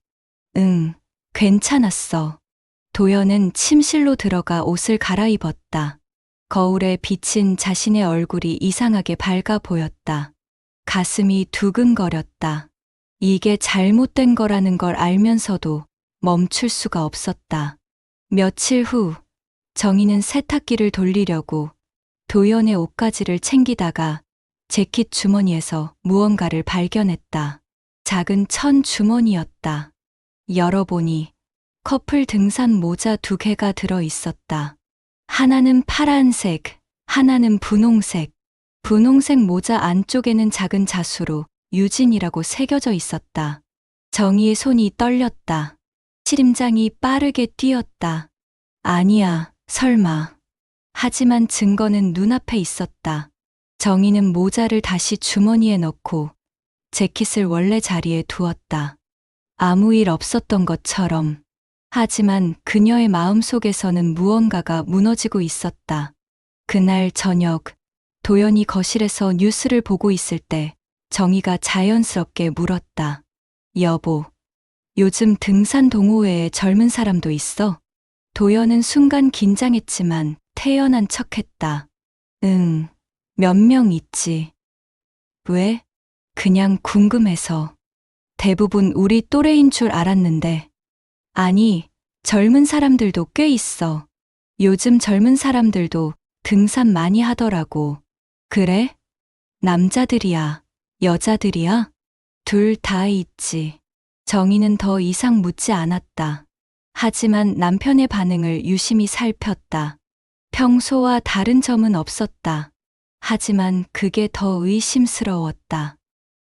응, 괜찮았어. 도연은 침실로 들어가 옷을 갈아입었다. 거울에 비친 자신의 얼굴이 이상하게 밝아 보였다. 가슴이 두근거렸다. 이게 잘못된 거라는 걸 알면서도 멈출 수가 없었다. 며칠 후, 정희는 세탁기를 돌리려고 도연의 옷가지를 챙기다가 재킷 주머니에서 무언가를 발견했다. 작은 천 주머니였다. 열어보니 커플 등산 모자 2개가 들어 있었다. 하나는 파란색, 하나는 분홍색. 분홍색 모자 안쪽에는 작은 자수로 유진이라고 새겨져 있었다. 정희의 손이 떨렸다. 심장이 빠르게 뛰었다. 아니야, 설마. 하지만 증거는 눈앞에 있었다. 정희는 모자를 다시 주머니에 넣고 재킷을 원래 자리에 두었다. 아무 일 없었던 것처럼. 하지만 그녀의 마음속에서는 무언가가 무너지고 있었다. 그날 저녁, 도연이 거실에서 뉴스를 보고 있을 때 정희가 자연스럽게 물었다. 여보, 요즘 등산 동호회에 젊은 사람도 있어? 도연은 순간 긴장했지만 태연한 척했다. 응, 몇 명 있지. 왜? 그냥 궁금해서. 대부분 우리 또래인 줄 알았는데. 아니, 젊은 사람들도 꽤 있어. 요즘 젊은 사람들도 등산 많이 하더라고. 그래? 남자들이야, 여자들이야? 둘 다 있지. 정희는 더 이상 묻지 않았다. 하지만 남편의 반응을 유심히 살폈다. 평소와 다른 점은 없었다. 하지만 그게 더 의심스러웠다.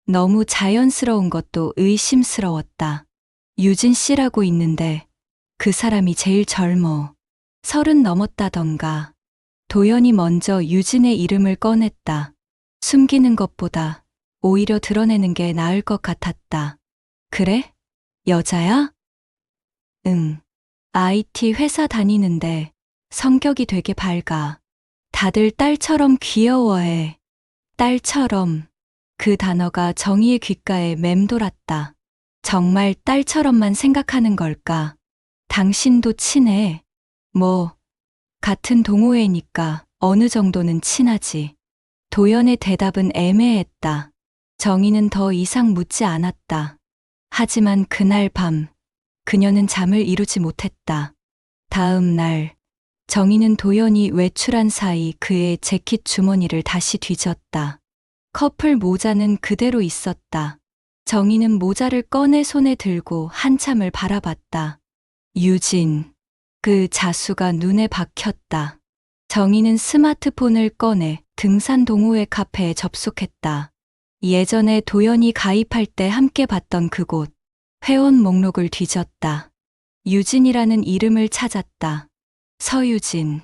너무 자연스러운 것도 의심스러웠다. 유진 씨라고 있는데 그 사람이 제일 젊어. 30 넘었다던가. 도연이 먼저 유진의 이름을 꺼냈다. 숨기는 것보다 오히려 드러내는 게 나을 것 같았다. 그래? 여자야? 응. IT 회사 다니는데 성격이 되게 밝아. 다들 딸처럼 귀여워해. 딸처럼. 그 단어가 정희의 귓가에 맴돌았다. 정말 딸처럼만 생각하는 걸까? 당신도 친해. 뭐, 같은 동호회니까 어느 정도는 친하지. 도연의 대답은 애매했다. 정희는 더 이상 묻지 않았다. 하지만 그날 밤, 그녀는 잠을 이루지 못했다. 다음 날, 정희는 도연이 외출한 사이 그의 재킷 주머니를 다시 뒤졌다. 커플 모자는 그대로 있었다. 정희는 모자를 꺼내 손에 들고 한참을 바라봤다. 유진. 그 자수가 눈에 박혔다. 정희는 스마트폰을 꺼내 등산 동호회 카페에 접속했다. 예전에 도연이 가입할 때 함께 봤던 그곳. 회원 목록을 뒤졌다. 유진이라는 이름을 찾았다. 서유진.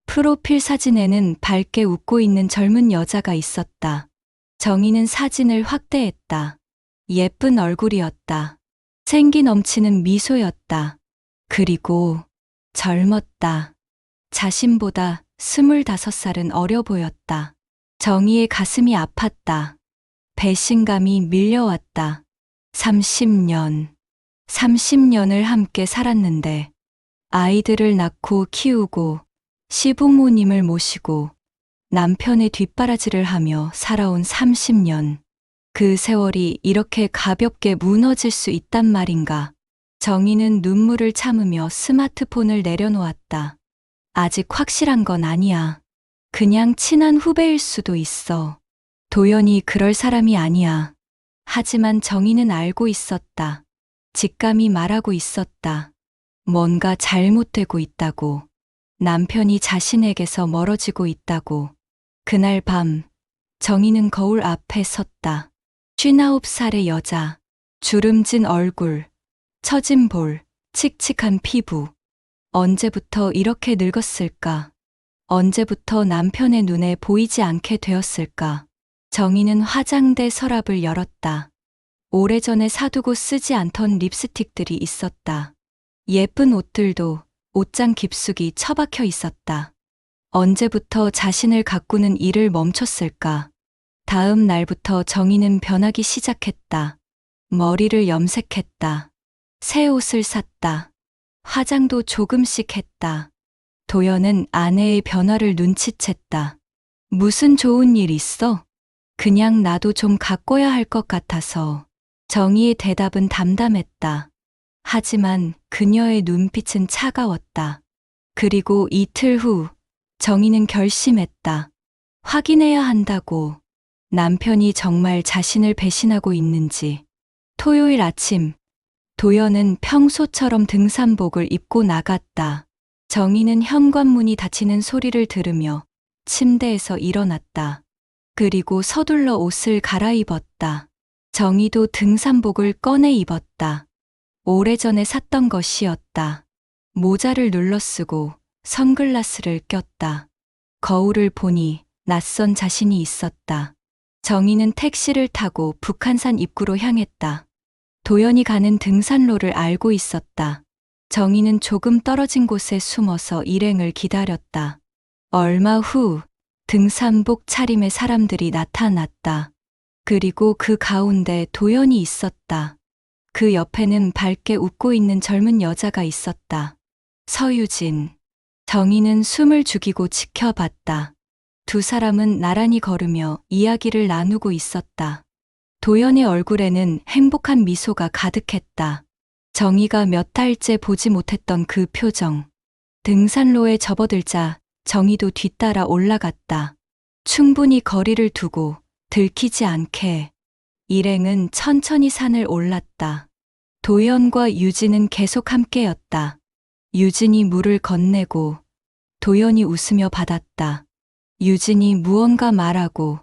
프로필 사진에는 밝게 웃고 있는 젊은 여자가 있었다. 정희는 사진을 확대했다. 예쁜 얼굴이었다. 생기 넘치는 미소였다. 그리고 젊었다. 자신보다 25살은 어려 보였다. 정희의 가슴이 아팠다. 배신감이 밀려왔다. 30년을 함께 살았는데 아이들을 낳고 키우고 시부모님을 모시고 남편의 뒷바라지를 하며 살아온 30년. 그 세월이 이렇게 가볍게 무너질 수 있단 말인가. 정희는 눈물을 참으며 스마트폰을 내려놓았다. 아직 확실한 건 아니야. 그냥 친한 후배일 수도 있어. 도연이 그럴 사람이 아니야. 하지만 정희는 알고 있었다. 직감이 말하고 있었다. 뭔가 잘못되고 있다고. 남편이 자신에게서 멀어지고 있다고. 그날 밤, 정희는 거울 앞에 섰다. 59살의 여자, 주름진 얼굴, 처진 볼, 칙칙한 피부. 언제부터 이렇게 늙었을까? 언제부터 남편의 눈에 보이지 않게 되었을까? 정희는 화장대 서랍을 열었다. 오래전에 사두고 쓰지 않던 립스틱들이 있었다. 예쁜 옷들도 옷장 깊숙이 처박혀 있었다. 언제부터 자신을 가꾸는 일을 멈췄을까? 다음 날부터 정희는 변하기 시작했다. 머리를 염색했다. 새 옷을 샀다. 화장도 조금씩 했다. 도연은 아내의 변화를 눈치챘다. 무슨 좋은 일 있어? 그냥 나도 좀 가꿔야 할 것 같아서. 정희의 대답은 담담했다. 하지만 그녀의 눈빛은 차가웠다. 그리고 이틀 후, 정희는 결심했다. 확인해야 한다고. 남편이 정말 자신을 배신하고 있는지. 토요일 아침, 도연은 평소처럼 등산복을 입고 나갔다. 정희는 현관문이 닫히는 소리를 들으며 침대에서 일어났다. 그리고 서둘러 옷을 갈아입었다. 정희도 등산복을 꺼내 입었다. 오래전에 샀던 것이었다. 모자를 눌러쓰고 선글라스를 꼈다. 거울을 보니 낯선 자신이 있었다. 정희는 택시를 타고 북한산 입구로 향했다. 도연이 가는 등산로를 알고 있었다. 정희는 조금 떨어진 곳에 숨어서 일행을 기다렸다. 얼마 후 등산복 차림의 사람들이 나타났다. 그리고 그 가운데 도연이 있었다. 그 옆에는 밝게 웃고 있는 젊은 여자가 있었다. 서유진. 정희는 숨을 죽이고 지켜봤다. 두 사람은 나란히 걸으며 이야기를 나누고 있었다. 도연의 얼굴에는 행복한 미소가 가득했다. 정희가 몇 달째 보지 못했던 그 표정. 등산로에 접어들자 정희도 뒤따라 올라갔다. 충분히 거리를 두고 들키지 않게. 일행은 천천히 산을 올랐다. 도연과 유진은 계속 함께였다. 유진이 물을 건네고 도연이 웃으며 받았다. 유진이 무언가 말하고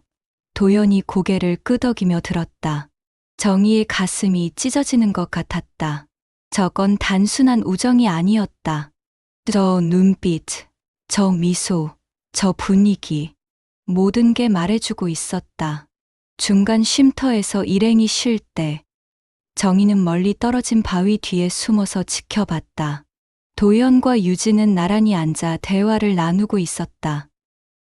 도연이 고개를 끄덕이며 들었다. 정희의 가슴이 찢어지는 것 같았다. 저건 단순한 우정이 아니었다. 저 눈빛, 저 미소, 저 분위기, 모든 게 말해주고 있었다. 중간 쉼터에서 일행이 쉴 때 정희는 멀리 떨어진 바위 뒤에 숨어서 지켜봤다. 도연과 유진은 나란히 앉아 대화를 나누고 있었다.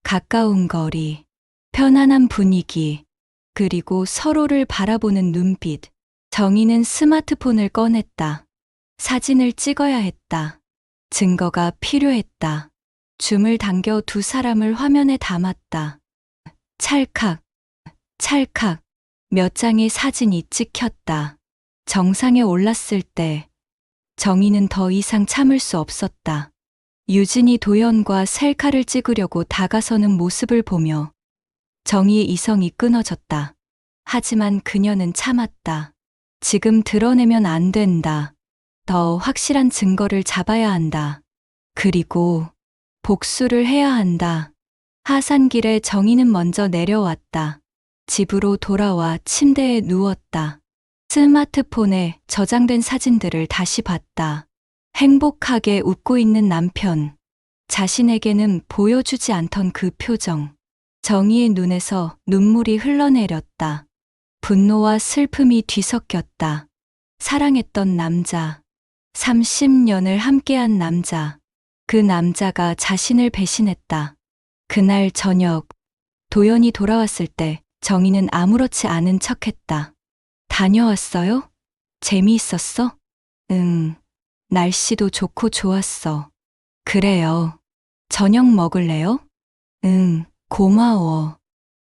가까운 거리, 편안한 분위기, 그리고 서로를 바라보는 눈빛. 정희는 스마트폰을 꺼냈다. 사진을 찍어야 했다. 증거가 필요했다. 줌을 당겨 두 사람을 화면에 담았다. 찰칵, 찰칵, 몇 장의 사진이 찍혔다. 정상에 올랐을 때 정희는 더 이상 참을 수 없었다. 유진이 도연과 셀카를 찍으려고 다가서는 모습을 보며 정희의 이성이 끊어졌다. 하지만 그녀는 참았다. 지금 드러내면 안 된다. 더 확실한 증거를 잡아야 한다. 그리고 복수를 해야 한다. 하산길에 정희는 먼저 내려왔다. 집으로 돌아와 침대에 누웠다. 스마트폰에 저장된 사진들을 다시 봤다. 행복하게 웃고 있는 남편. 자신에게는 보여주지 않던 그 표정. 정희의 눈에서 눈물이 흘러내렸다. 분노와 슬픔이 뒤섞였다. 사랑했던 남자. 30년을 함께한 남자. 그 남자가 자신을 배신했다. 그날 저녁, 도연이 돌아왔을 때 정희는 아무렇지 않은 척했다. 다녀왔어요? 재미있었어? 응. 날씨도 좋고 좋았어. 그래요. 저녁 먹을래요? 응, 고마워.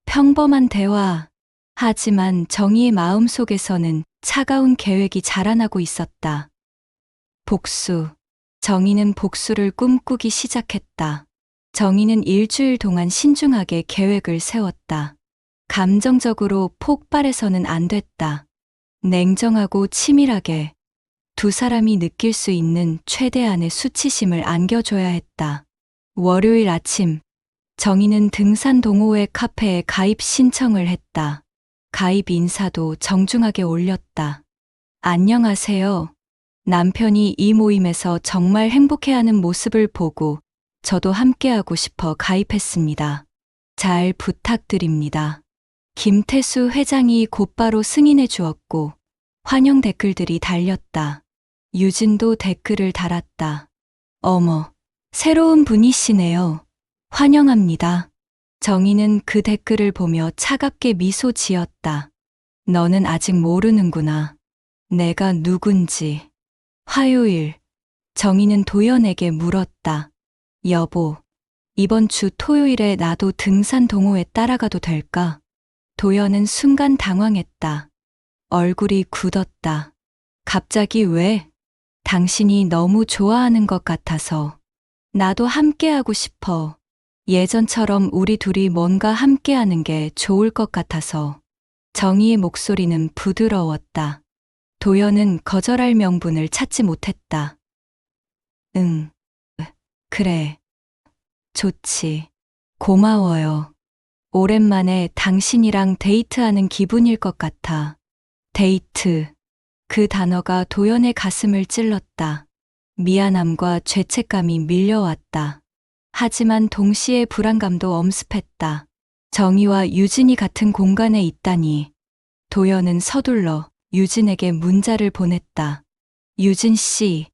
평범한 대화. 하지만 정희의 마음속에서는 차가운 계획이 자라나고 있었다. 복수. 정희는 복수를 꿈꾸기 시작했다. 정희는 일주일 동안 신중하게 계획을 세웠다. 감정적으로 폭발해서는 안 됐다. 냉정하고 치밀하게 두 사람이 느낄 수 있는 최대한의 수치심을 안겨줘야 했다. 월요일 아침, 정희는 등산 동호회 카페에 가입 신청을 했다. 가입 인사도 정중하게 올렸다. 안녕하세요. 남편이 이 모임에서 정말 행복해하는 모습을 보고 저도 함께하고 싶어 가입했습니다. 잘 부탁드립니다. 김태수 회장이 곧바로 승인해 주었고 환영 댓글들이 달렸다. 유진도 댓글을 달았다. 어머, 새로운 분이시네요. 환영합니다. 정희는 그 댓글을 보며 차갑게 미소 지었다. 너는 아직 모르는구나. 내가 누군지. 화요일, 정희는 도연에게 물었다. 여보, 이번 주 토요일에 나도 등산 동호회 따라가도 될까? 도연은 순간 당황했다. 얼굴이 굳었다. 갑자기 왜? 당신이 너무 좋아하는 것 같아서. 나도 함께하고 싶어. 예전처럼 우리 둘이 뭔가 함께하는 게 좋을 것 같아서. 정희의 목소리는 부드러웠다. 도연은 거절할 명분을 찾지 못했다. 응, 그래. 좋지. 고마워요. 오랜만에 당신이랑 데이트하는 기분일 것 같아. 데이트. 그 단어가 도연의 가슴을 찔렀다. 미안함과 죄책감이 밀려왔다. 하지만 동시에 불안감도 엄습했다. 정희와 유진이 같은 공간에 있다니. 도연은 서둘러 유진에게 문자를 보냈다. 유진 씨,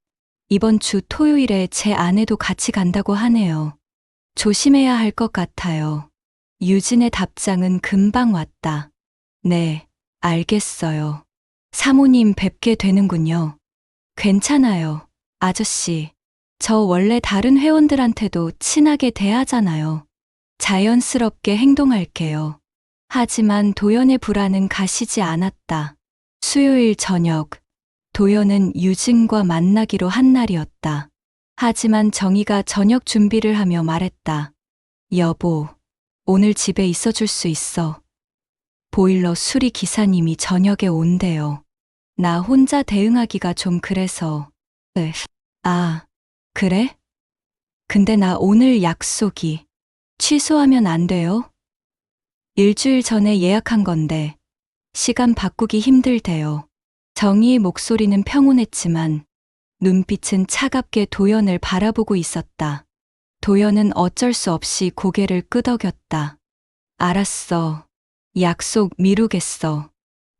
이번 주 토요일에 제 아내도 같이 간다고 하네요. 조심해야 할 것 같아요. 유진의 답장은 금방 왔다. 네, 알겠어요. 사모님 뵙게 되는군요. 괜찮아요, 아저씨. 저 원래 다른 회원들한테도 친하게 대하잖아요. 자연스럽게 행동할게요. 하지만 도연의 불안은 가시지 않았다. 수요일 저녁, 도연은 유진과 만나기로 한 날이었다. 하지만 정희가 저녁 준비를 하며 말했다. 여보, 오늘 집에 있어줄 수 있어. 보일러 수리 기사님이 저녁에 온대요. 나 혼자 대응하기가 좀 그래서. 아, 그래? 근데 나 오늘 약속이. 취소하면 안 돼요? 일주일 전에 예약한 건데 시간 바꾸기 힘들대요. 정희의 목소리는 평온했지만 눈빛은 차갑게 도연을 바라보고 있었다. 도연은 어쩔 수 없이 고개를 끄덕였다. 알았어. 약속 미루겠어.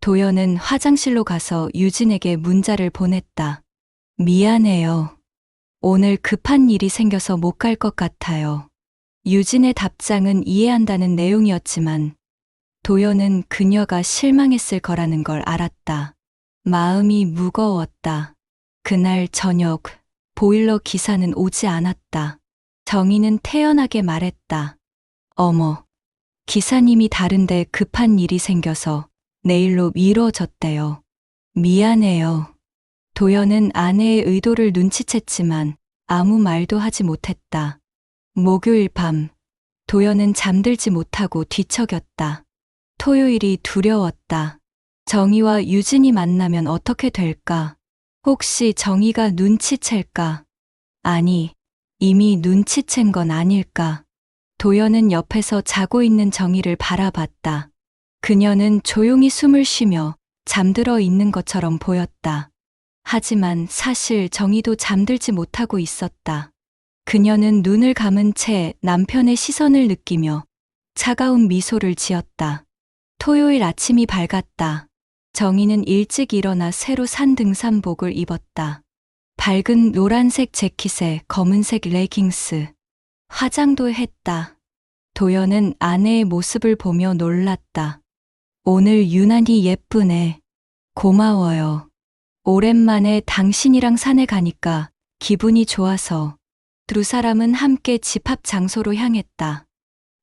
도연은 화장실로 가서 유진에게 문자를 보냈다. 미안해요. 오늘 급한 일이 생겨서 못 갈 것 같아요. 유진의 답장은 이해한다는 내용이었지만 도연은 그녀가 실망했을 거라는 걸 알았다. 마음이 무거웠다. 그날 저녁 보일러 기사는 오지 않았다. 정희는 태연하게 말했다. 어머, 기사님이 다른데 급한 일이 생겨서 내일로 미뤄졌대요. 미안해요. 도연은 아내의 의도를 눈치챘지만 아무 말도 하지 못했다. 목요일 밤, 도연은 잠들지 못하고 뒤척였다. 토요일이 두려웠다. 정희와 유진이 만나면 어떻게 될까? 혹시 정희가 눈치챌까? 아니, 이미 눈치챈 건 아닐까? 도연은 옆에서 자고 있는 정희를 바라봤다. 그녀는 조용히 숨을 쉬며 잠들어 있는 것처럼 보였다. 하지만 사실 정희도 잠들지 못하고 있었다. 그녀는 눈을 감은 채 남편의 시선을 느끼며 차가운 미소를 지었다. 토요일 아침이 밝았다. 정희는 일찍 일어나 새로 산 등산복을 입었다. 밝은 노란색 재킷에 검은색 레깅스. 화장도 했다. 도연은 아내의 모습을 보며 놀랐다. 오늘 유난히 예쁘네. 고마워요. 오랜만에 당신이랑 산에 가니까 기분이 좋아서. 두 사람은 함께 집합 장소로 향했다.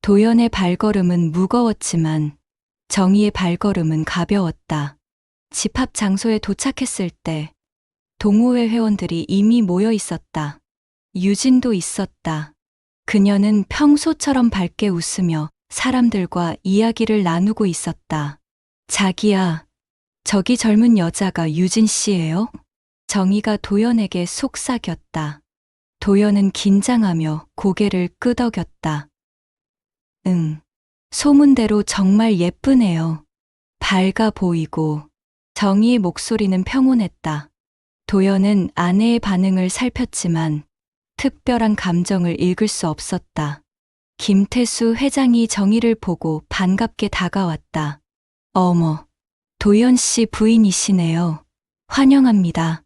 도연의 발걸음은 무거웠지만 정희의 발걸음은 가벼웠다. 집합 장소에 도착했을 때 동호회 회원들이 이미 모여 있었다. 유진도 있었다. 그녀는 평소처럼 밝게 웃으며 사람들과 이야기를 나누고 있었다. 자기야, 저기 젊은 여자가 유진 씨예요? 정희가 도연에게 속삭였다. 도연은 긴장하며 고개를 끄덕였다. 응, 소문대로 정말 예쁘네요. 밝아 보이고. 정희의 목소리는 평온했다. 도연은 아내의 반응을 살폈지만 특별한 감정을 읽을 수 없었다. 김태수 회장이 정희를 보고 반갑게 다가왔다. 어머, 도연 씨 부인이시네요. 환영합니다.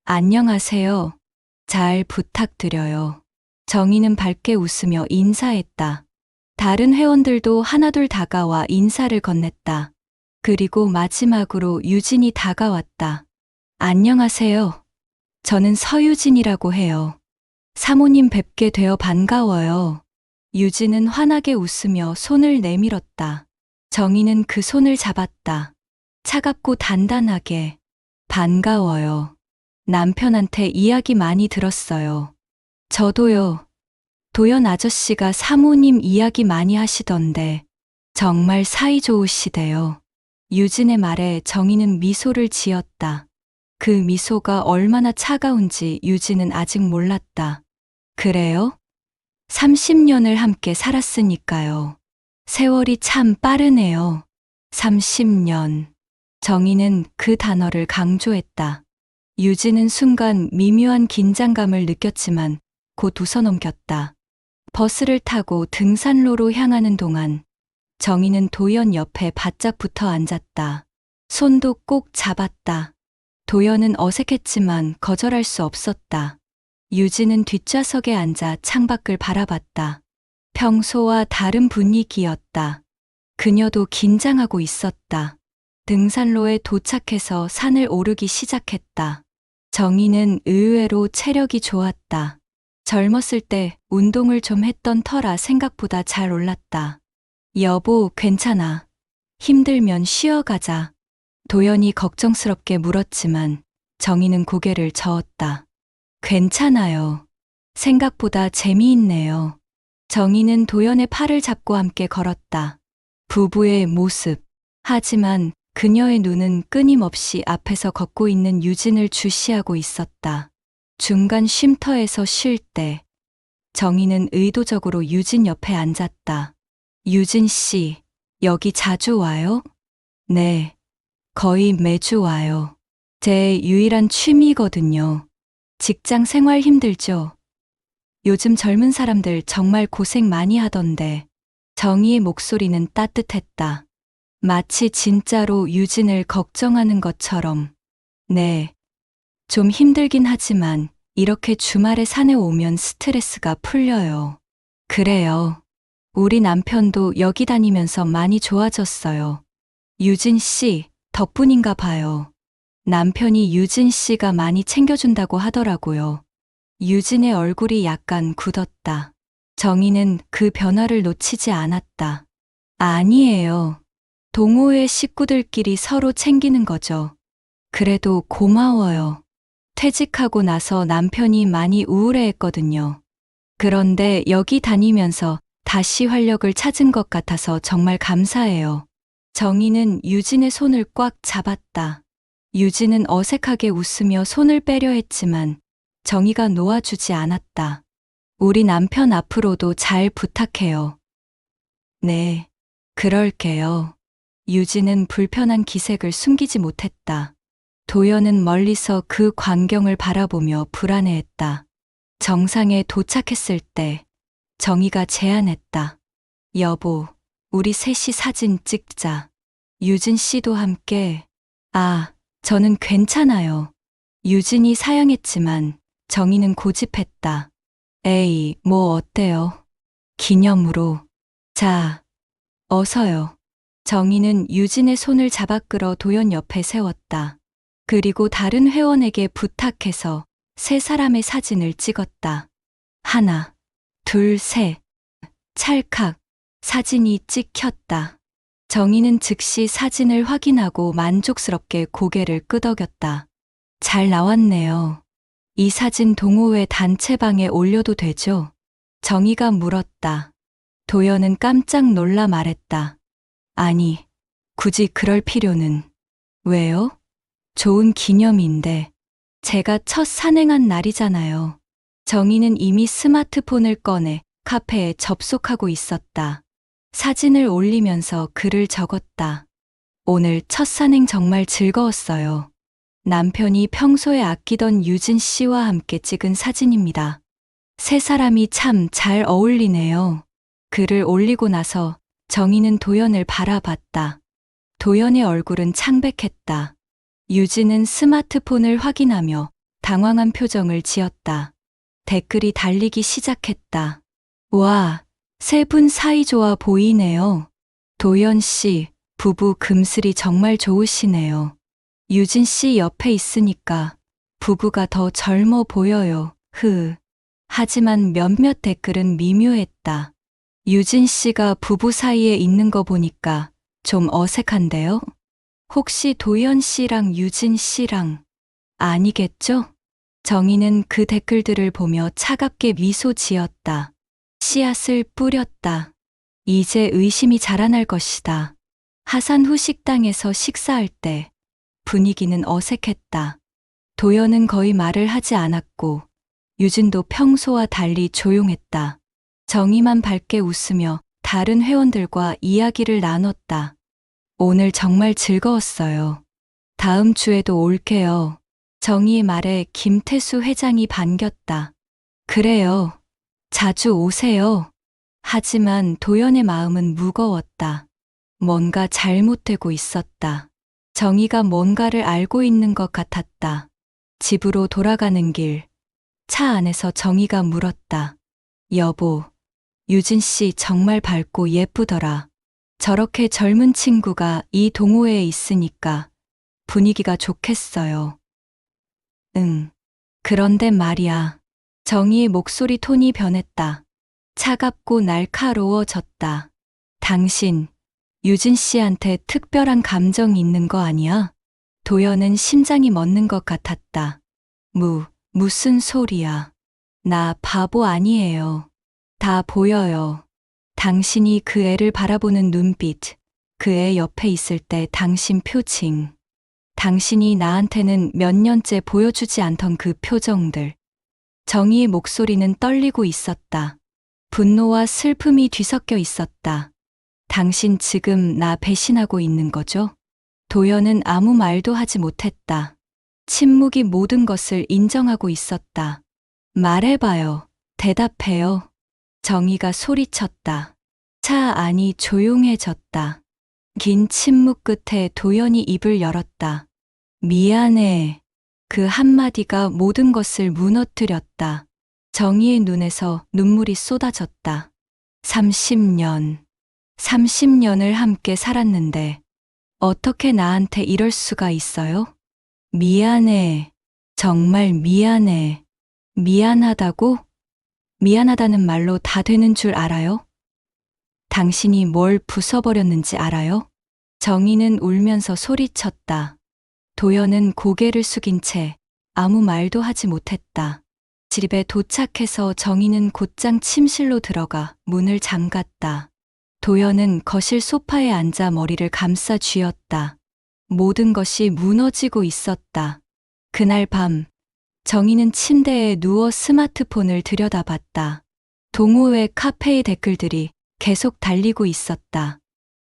안녕하세요. 잘 부탁드려요. 정희는 밝게 웃으며 인사했다. 다른 회원들도 하나둘 다가와 인사를 건넸다. 그리고 마지막으로 유진이 다가왔다. 안녕하세요. 저는 서유진이라고 해요. 사모님 뵙게 되어 반가워요. 유진은 환하게 웃으며 손을 내밀었다. 정희는 그 손을 잡았다. 차갑고 단단하게. 반가워요. 남편한테 이야기 많이 들었어요. 저도요. 도연 아저씨가 사모님 이야기 많이 하시던데 정말 사이 좋으시대요. 유진의 말에 정희는 미소를 지었다. 그 미소가 얼마나 차가운지 유진은 아직 몰랐다. 그래요? 30년을 함께 살았으니까요. 세월이 참 빠르네요. 30년. 정희는 그 단어를 강조했다. 유진은 순간 미묘한 긴장감을 느꼈지만 곧 웃어넘겼다. 버스를 타고 등산로로 향하는 동안 정희는 도연 옆에 바짝 붙어 앉았다. 손도 꼭 잡았다. 도연은 어색했지만 거절할 수 없었다. 유진은 뒷좌석에 앉아 창밖을 바라봤다. 평소와 다른 분위기였다. 그녀도 긴장하고 있었다. 등산로에 도착해서 산을 오르기 시작했다. 정희는 의외로 체력이 좋았다. 젊었을 때 운동을 좀 했던 터라 생각보다 잘 올랐다. 여보, 괜찮아. 힘들면 쉬어가자. 도연이 걱정스럽게 물었지만 정희는 고개를 저었다. 괜찮아요. 생각보다 재미있네요. 정희는 도연의 팔을 잡고 함께 걸었다. 부부의 모습. 하지만 그녀의 눈은 끊임없이 앞에서 걷고 있는 유진을 주시하고 있었다. 중간 쉼터에서 쉴 때 정희는 의도적으로 유진 옆에 앉았다. 유진 씨, 여기 자주 와요? 네, 거의 매주 와요. 제 유일한 취미거든요. 직장 생활 힘들죠? 요즘 젊은 사람들 정말 고생 많이 하던데. 정희의 목소리는 따뜻했다. 마치 진짜로 유진을 걱정하는 것처럼. 네, 좀 힘들긴 하지만 이렇게 주말에 산에 오면 스트레스가 풀려요. 그래요. 우리 남편도 여기 다니면서 많이 좋아졌어요. 유진 씨 덕분인가 봐요. 남편이 유진 씨가 많이 챙겨준다고 하더라고요. 유진의 얼굴이 약간 굳었다. 정희는 그 변화를 놓치지 않았다. 아니에요. 동호회 식구들끼리 서로 챙기는 거죠. 그래도 고마워요. 퇴직하고 나서 남편이 많이 우울해했거든요. 그런데 여기 다니면서 다시 활력을 찾은 것 같아서 정말 감사해요. 정희는 유진의 손을 꽉 잡았다. 유진은 어색하게 웃으며 손을 빼려 했지만 정희가 놓아주지 않았다. 우리 남편 앞으로도 잘 부탁해요. 네, 그럴게요. 유진은 불편한 기색을 숨기지 못했다. 도연은 멀리서 그 광경을 바라보며 불안해했다. 정상에 도착했을 때 정희가 제안했다. 여보, 우리 셋이 사진 찍자. 유진 씨도 함께. 아, 저는 괜찮아요. 유진이 사양했지만 정희는 고집했다. 에이, 뭐 어때요? 기념으로. 자, 어서요. 정희는 유진의 손을 잡아 끌어 도연 옆에 세웠다. 그리고 다른 회원에게 부탁해서 세 사람의 사진을 찍었다. 하나, 둘, 셋. 찰칵. 사진이 찍혔다. 정희는 즉시 사진을 확인하고 만족스럽게 고개를 끄덕였다. 잘 나왔네요. 이 사진 동호회 단체방에 올려도 되죠? 정희가 물었다. 도연은 깜짝 놀라 말했다. 아니, 굳이 그럴 필요는. 왜요? 좋은 기념인데. 제가 첫 산행한 날이잖아요. 정희는 이미 스마트폰을 꺼내 카페에 접속하고 있었다. 사진을 올리면서 글을 적었다. 오늘 첫 산행 정말 즐거웠어요. 남편이 평소에 아끼던 유진 씨와 함께 찍은 사진입니다. 세 사람이 참 잘 어울리네요. 글을 올리고 나서 정희는 도연을 바라봤다. 도연의 얼굴은 창백했다. 유진은 스마트폰을 확인하며 당황한 표정을 지었다. 댓글이 달리기 시작했다. 와, 세 분 사이 좋아 보이네요. 도연 씨, 부부 금슬이 정말 좋으시네요. 유진 씨 옆에 있으니까 부부가 더 젊어 보여요. 하지만 몇몇 댓글은 미묘했다. 유진 씨가 부부 사이에 있는 거 보니까 좀 어색한데요? 혹시 도연 씨랑 유진 씨랑 아니겠죠? 정희는 그 댓글들을 보며 차갑게 미소 지었다. 씨앗을 뿌렸다. 이제 의심이 자라날 것이다. 하산 후 식당에서 식사할 때 분위기는 어색했다. 도연은 거의 말을 하지 않았고 유진도 평소와 달리 조용했다. 정희만 밝게 웃으며 다른 회원들과 이야기를 나눴다. 오늘 정말 즐거웠어요. 다음 주에도 올게요. 정희의 말에 김태수 회장이 반겼다. 그래요. 자주 오세요. 하지만 도연의 마음은 무거웠다. 뭔가 잘못되고 있었다. 정희가 뭔가를 알고 있는 것 같았다. 집으로 돌아가는 길, 차 안에서 정희가 물었다. 여보, 유진 씨 정말 밝고 예쁘더라. 저렇게 젊은 친구가 이 동호회에 있으니까 분위기가 좋겠어요. 응. 그런데 말이야. 정희의 목소리 톤이 변했다. 차갑고 날카로워졌다. 당신, 유진 씨한테 특별한 감정이 있는 거 아니야? 도연은 심장이 멎는 것 같았다. 무슨 소리야. 나 바보 아니에요. 다 보여요. 당신이 그 애를 바라보는 눈빛, 그 애 옆에 있을 때 당신 표情, 당신이 나한테는 몇 년째 보여주지 않던 그 표정들. 정희의 목소리는 떨리고 있었다. 분노와 슬픔이 뒤섞여 있었다. 당신 지금 나 배신하고 있는 거죠? 도연은 아무 말도 하지 못했다. 침묵이 모든 것을 인정하고 있었다. 말해봐요. 대답해요. 정희가 소리쳤다. 차 안이 조용해졌다. 긴 침묵 끝에 도연이 입을 열었다. 미안해. 그 한마디가 모든 것을 무너뜨렸다. 정희의 눈에서 눈물이 쏟아졌다. 30년을 함께 살았는데 어떻게 나한테 이럴 수가 있어요? 미안해. 정말 미안해. 미안하다고? 미안하다는 말로 다 되는 줄 알아요? 당신이 뭘 부숴버렸는지 알아요? 정희는 울면서 소리쳤다. 도연은 고개를 숙인 채 아무 말도 하지 못했다. 집에 도착해서 정희는 곧장 침실로 들어가 문을 잠갔다. 도연은 거실 소파에 앉아 머리를 감싸 쥐었다. 모든 것이 무너지고 있었다. 그날 밤, 정희는 침대에 누워 스마트폰을 들여다봤다. 동호회 카페의 댓글들이 계속 달리고 있었다.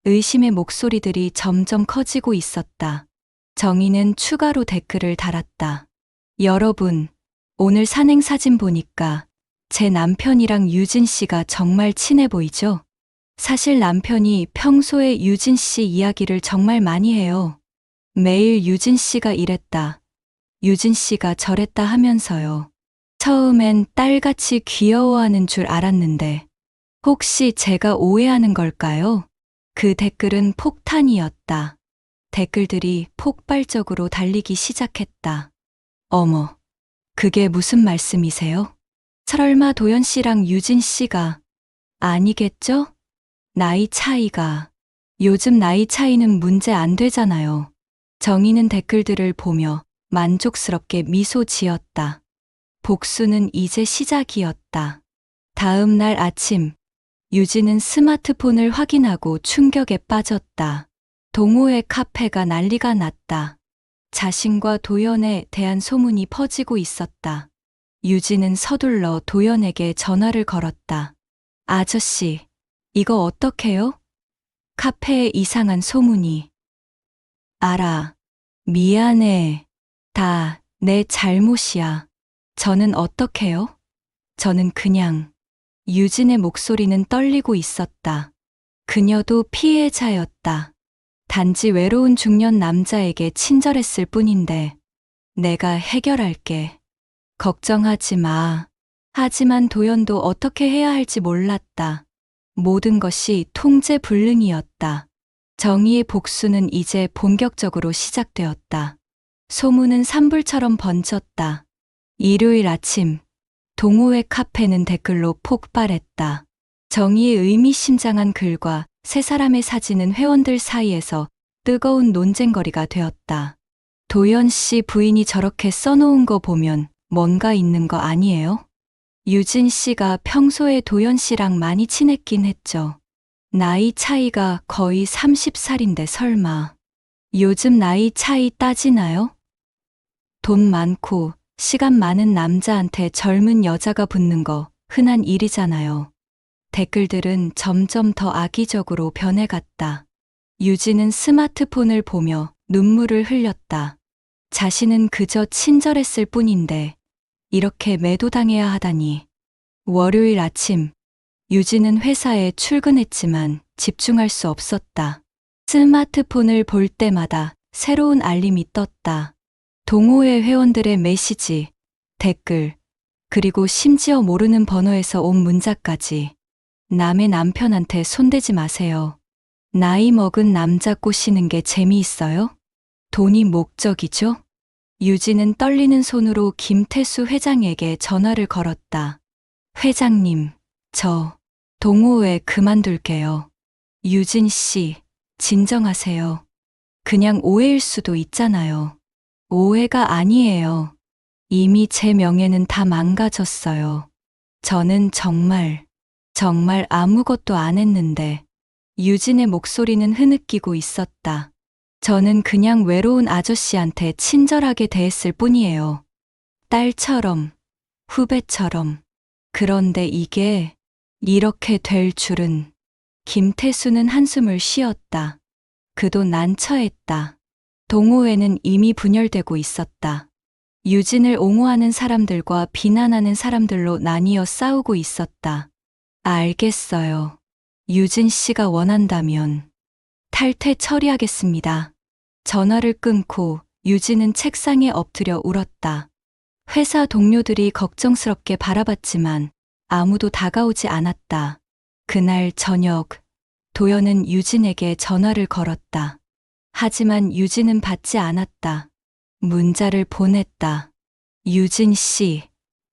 의심의 목소리들이 점점 커지고 있었다. 정희는 추가로 댓글을 달았다. 여러분, 오늘 산행 사진 보니까 제 남편이랑 유진 씨가 정말 친해 보이죠? 사실 남편이 평소에 유진 씨 이야기를 정말 많이 해요. 매일 유진 씨가 이랬다. 유진 씨가 저랬다 하면서요. 처음엔 딸같이 귀여워하는 줄 알았는데 혹시 제가 오해하는 걸까요? 그 댓글은 폭탄이었다. 댓글들이 폭발적으로 달리기 시작했다. 어머, 그게 무슨 말씀이세요? 설마 도연 씨랑 유진 씨가 아니겠죠? 나이 차이가. 요즘 나이 차이는 문제 안 되잖아요. 정희는 댓글들을 보며 만족스럽게 미소 지었다. 복수는 이제 시작이었다. 다음 날 아침, 유진은 스마트폰을 확인하고 충격에 빠졌다. 동호회 카페가 난리가 났다. 자신과 도연에 대한 소문이 퍼지고 있었다. 유진은 서둘러 도연에게 전화를 걸었다. 아저씨, 이거 어떡해요? 카페에 이상한 소문이. 알아. 미안해. 다 내 잘못이야. 저는 어떡해요? 저는 그냥. 유진의 목소리는 떨리고 있었다. 그녀도 피해자였다. 단지 외로운 중년 남자에게 친절했을 뿐인데. 내가 해결할게. 걱정하지 마. 하지만 도연도 어떻게 해야 할지 몰랐다. 모든 것이 통제불능이었다. 정의의 복수는 이제 본격적으로 시작되었다. 소문은 산불처럼 번졌다. 일요일 아침, 동호회 카페는 댓글로 폭발했다. 정의의 의미심장한 글과 세 사람의 사진은 회원들 사이에서 뜨거운 논쟁거리가 되었다. 도연 씨 부인이 저렇게 써놓은 거 보면 뭔가 있는 거 아니에요? 유진 씨가 평소에 도연 씨랑 많이 친했긴 했죠. 나이 차이가 거의 30살인데 설마. 요즘 나이 차이 따지나요? 돈 많고 시간 많은 남자한테 젊은 여자가 붙는 거 흔한 일이잖아요. 댓글들은 점점 더 악의적으로 변해갔다. 유진은 스마트폰을 보며 눈물을 흘렸다. 자신은 그저 친절했을 뿐인데 이렇게 매도당해야 하다니. 월요일 아침, 유진은 회사에 출근했지만 집중할 수 없었다. 스마트폰을 볼 때마다 새로운 알림이 떴다. 동호회 회원들의 메시지, 댓글, 그리고 심지어 모르는 번호에서 온 문자까지. 남의 남편한테 손대지 마세요. 나이 먹은 남자 꼬시는 게 재미있어요? 돈이 목적이죠? 유진은 떨리는 손으로 김태수 회장에게 전화를 걸었다. 회장님, 저 동호회 그만둘게요. 유진 씨, 진정하세요. 그냥 오해일 수도 있잖아요. 오해가 아니에요. 이미 제 명예는 다 망가졌어요. 저는 정말 아무것도 안 했는데. 유진의 목소리는 흐느끼고 있었다. 저는 그냥 외로운 아저씨한테 친절하게 대했을 뿐이에요. 딸처럼, 후배처럼. 그런데 이게 이렇게 될 줄은. 김태수는 한숨을 쉬었다. 그도 난처했다. 동호회는 이미 분열되고 있었다. 유진을 옹호하는 사람들과 비난하는 사람들로 나뉘어 싸우고 있었다. 알겠어요. 유진 씨가 원한다면 탈퇴 처리하겠습니다. 전화를 끊고 유진은 책상에 엎드려 울었다. 회사 동료들이 걱정스럽게 바라봤지만 아무도 다가오지 않았다. 그날 저녁, 도연은 유진에게 전화를 걸었다. 하지만 유진은 받지 않았다. 문자를 보냈다. 유진 씨,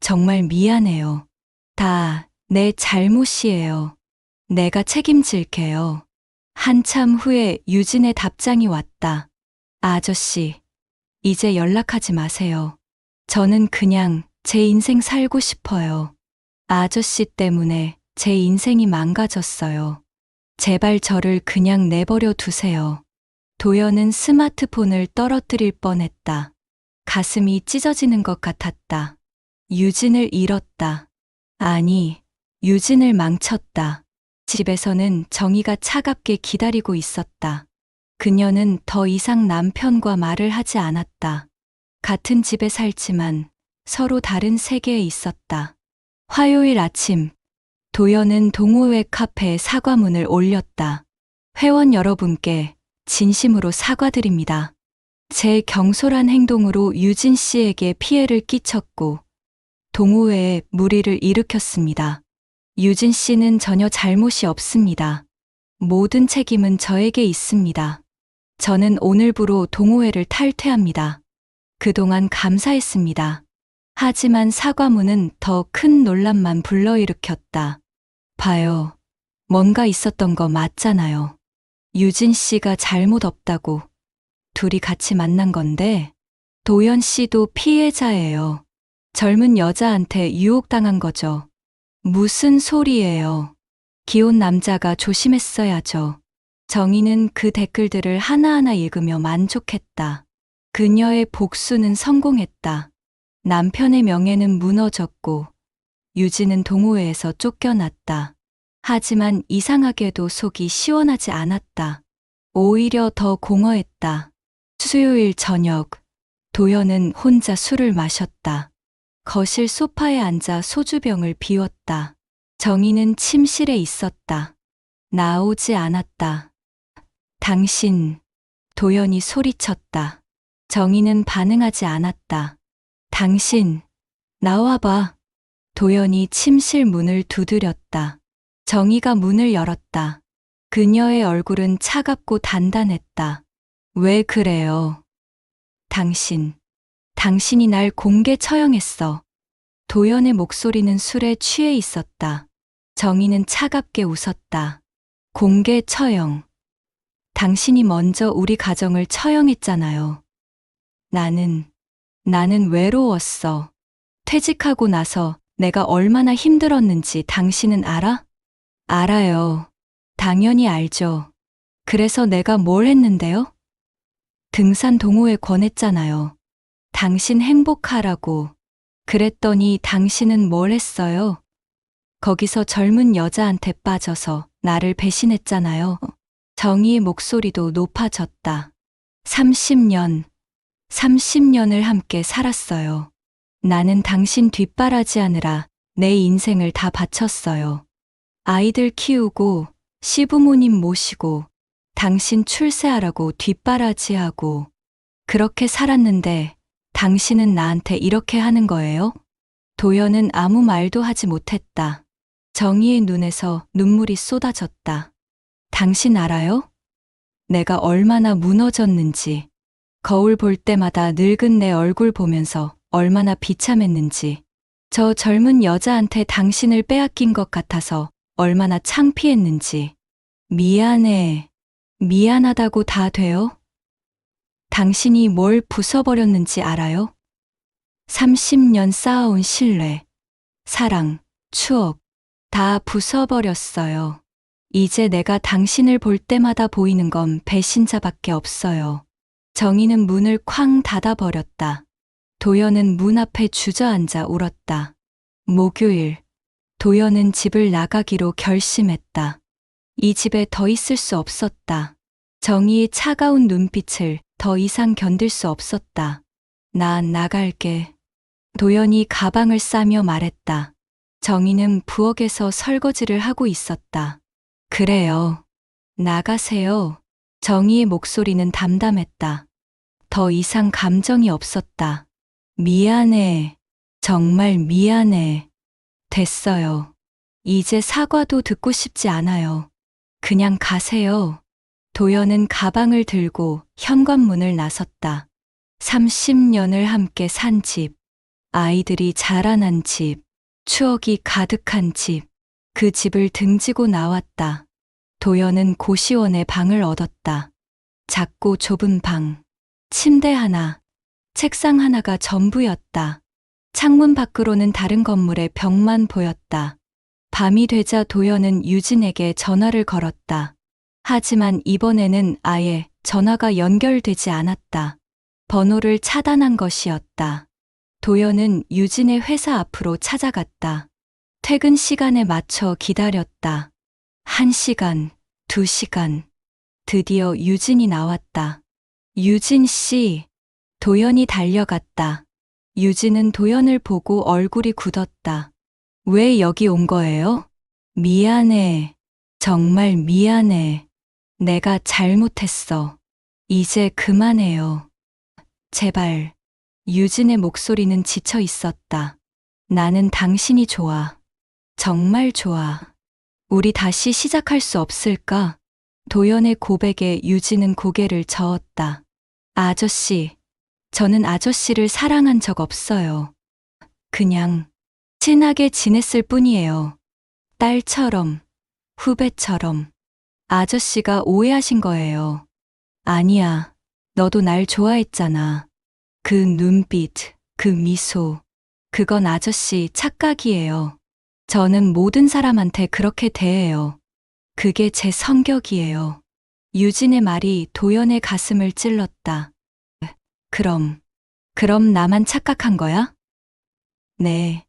정말 미안해요. 다 내 잘못이에요. 내가 책임질게요. 한참 후에 유진의 답장이 왔다. 아저씨, 이제 연락하지 마세요. 저는 그냥 제 인생 살고 싶어요. 아저씨 때문에 제 인생이 망가졌어요. 제발 저를 그냥 내버려 두세요. 도연은 스마트폰을 떨어뜨릴 뻔했다. 가슴이 찢어지는 것 같았다. 유진을 잃었다. 아니, 유진을 망쳤다. 집에서는 정희가 차갑게 기다리고 있었다. 그녀는 더 이상 남편과 말을 하지 않았다. 같은 집에 살지만 서로 다른 세계에 있었다. 화요일 아침, 도연은 동호회 카페에 사과문을 올렸다. 회원 여러분께 진심으로 사과드립니다. 제 경솔한 행동으로 유진 씨에게 피해를 끼쳤고 동호회에 무리를 일으켰습니다. 유진 씨는 전혀 잘못이 없습니다. 모든 책임은 저에게 있습니다. 저는 오늘부로 동호회를 탈퇴합니다. 그동안 감사했습니다. 하지만 사과문은 더 큰 논란만 불러일으켰다. 봐요. 뭔가 있었던 거 맞잖아요. 유진 씨가 잘못 없다고. 둘이 같이 만난 건데 도연 씨도 피해자예요. 젊은 여자한테 유혹당한 거죠. 무슨 소리예요. 귀여운 남자가 조심했어야죠. 정희는 그 댓글들을 하나하나 읽으며 만족했다. 그녀의 복수는 성공했다. 남편의 명예는 무너졌고 유진은 동호회에서 쫓겨났다. 하지만 이상하게도 속이 시원하지 않았다. 오히려 더 공허했다. 수요일 저녁, 도연은 혼자 술을 마셨다. 거실 소파에 앉아 소주병을 비웠다. 정희는 침실에 있었다. 나오지 않았다. 당신, 도연이 소리쳤다. 정희는 반응하지 않았다. 당신, 나와봐. 도연이 침실 문을 두드렸다. 정희가 문을 열었다. 그녀의 얼굴은 차갑고 단단했다. 왜 그래요? 당신이 날 공개 처형했어. 도연의 목소리는 술에 취해 있었다. 정희는 차갑게 웃었다. 공개 처형. 당신이 먼저 우리 가정을 처형했잖아요. 나는 외로웠어. 퇴직하고 나서 내가 얼마나 힘들었는지 당신은 알아? 알아요. 당연히 알죠. 그래서 내가 뭘 했는데요? 등산 동호회 권했잖아요. 당신 행복하라고. 그랬더니 당신은 뭘 했어요? 거기서 젊은 여자한테 빠져서 나를 배신했잖아요. 정희의 목소리도 높아졌다. 30년을 함께 살았어요. 나는 당신 뒷바라지하느라 내 인생을 다 바쳤어요. 아이들 키우고 시부모님 모시고 당신 출세하라고 뒷바라지하고 그렇게 살았는데 당신은 나한테 이렇게 하는 거예요? 도연은 아무 말도 하지 못했다. 정희의 눈에서 눈물이 쏟아졌다. 당신 알아요? 내가 얼마나 무너졌는지, 거울 볼 때마다 늙은 내 얼굴 보면서 얼마나 비참했는지, 저 젊은 여자한테 당신을 빼앗긴 것 같아서 얼마나 창피했는지. 미안하다고 다 돼요? 당신이 뭘 부숴버렸는지 알아요? 30년 쌓아온 신뢰, 사랑, 추억, 다 부숴버렸어요. 이제 내가 당신을 볼 때마다 보이는 건 배신자밖에 없어요. 정희는 문을 쾅 닫아버렸다. 도연은 문 앞에 주저앉아 울었다. 목요일, 도연은 집을 나가기로 결심했다. 이 집에 더 있을 수 없었다. 정희의 차가운 눈빛을 더 이상 견딜 수 없었다. 난 나갈게. 도연이 가방을 싸며 말했다. 정희는 부엌에서 설거지를 하고 있었다. 그래요. 나가세요. 정희의 목소리는 담담했다. 더 이상 감정이 없었다. 미안해. 정말 미안해. 됐어요. 이제 사과도 듣고 싶지 않아요. 그냥 가세요. 도연은 가방을 들고 현관문을 나섰다. 30년을 함께 산 집, 아이들이 자라난 집, 추억이 가득한 집, 그 집을 등지고 나왔다. 도연은 고시원에 방을 얻었다. 작고 좁은 방, 침대 하나, 책상 하나가 전부였다. 창문 밖으로는 다른 건물의 벽만 보였다. 밤이 되자 도연은 유진에게 전화를 걸었다. 하지만 이번에는 아예 전화가 연결되지 않았다. 번호를 차단한 것이었다. 도연은 유진의 회사 앞으로 찾아갔다. 퇴근 시간에 맞춰 기다렸다. 1시간, 2시간. 드디어 유진이 나왔다. 유진 씨. 도연이 달려갔다. 유진은 도연을 보고 얼굴이 굳었다. 왜 여기 온 거예요? 미안해. 정말 미안해. 내가 잘못했어. 이제 그만해요. 제발. 유진의 목소리는 지쳐 있었다. 나는 당신이 좋아. 정말 좋아. 우리 다시 시작할 수 없을까? 도연의 고백에 유진은 고개를 저었다. 아저씨, 저는 아저씨를 사랑한 적 없어요. 그냥 친하게 지냈을 뿐이에요. 딸처럼, 후배처럼. 아저씨가 오해하신 거예요. 아니야, 너도 날 좋아했잖아. 그 눈빛, 그 미소, 그건 아저씨 착각이에요. 저는 모든 사람한테 그렇게 대해요. 그게 제 성격이에요. 유진의 말이 도연의 가슴을 찔렀다. 그럼 나만 착각한 거야? 네.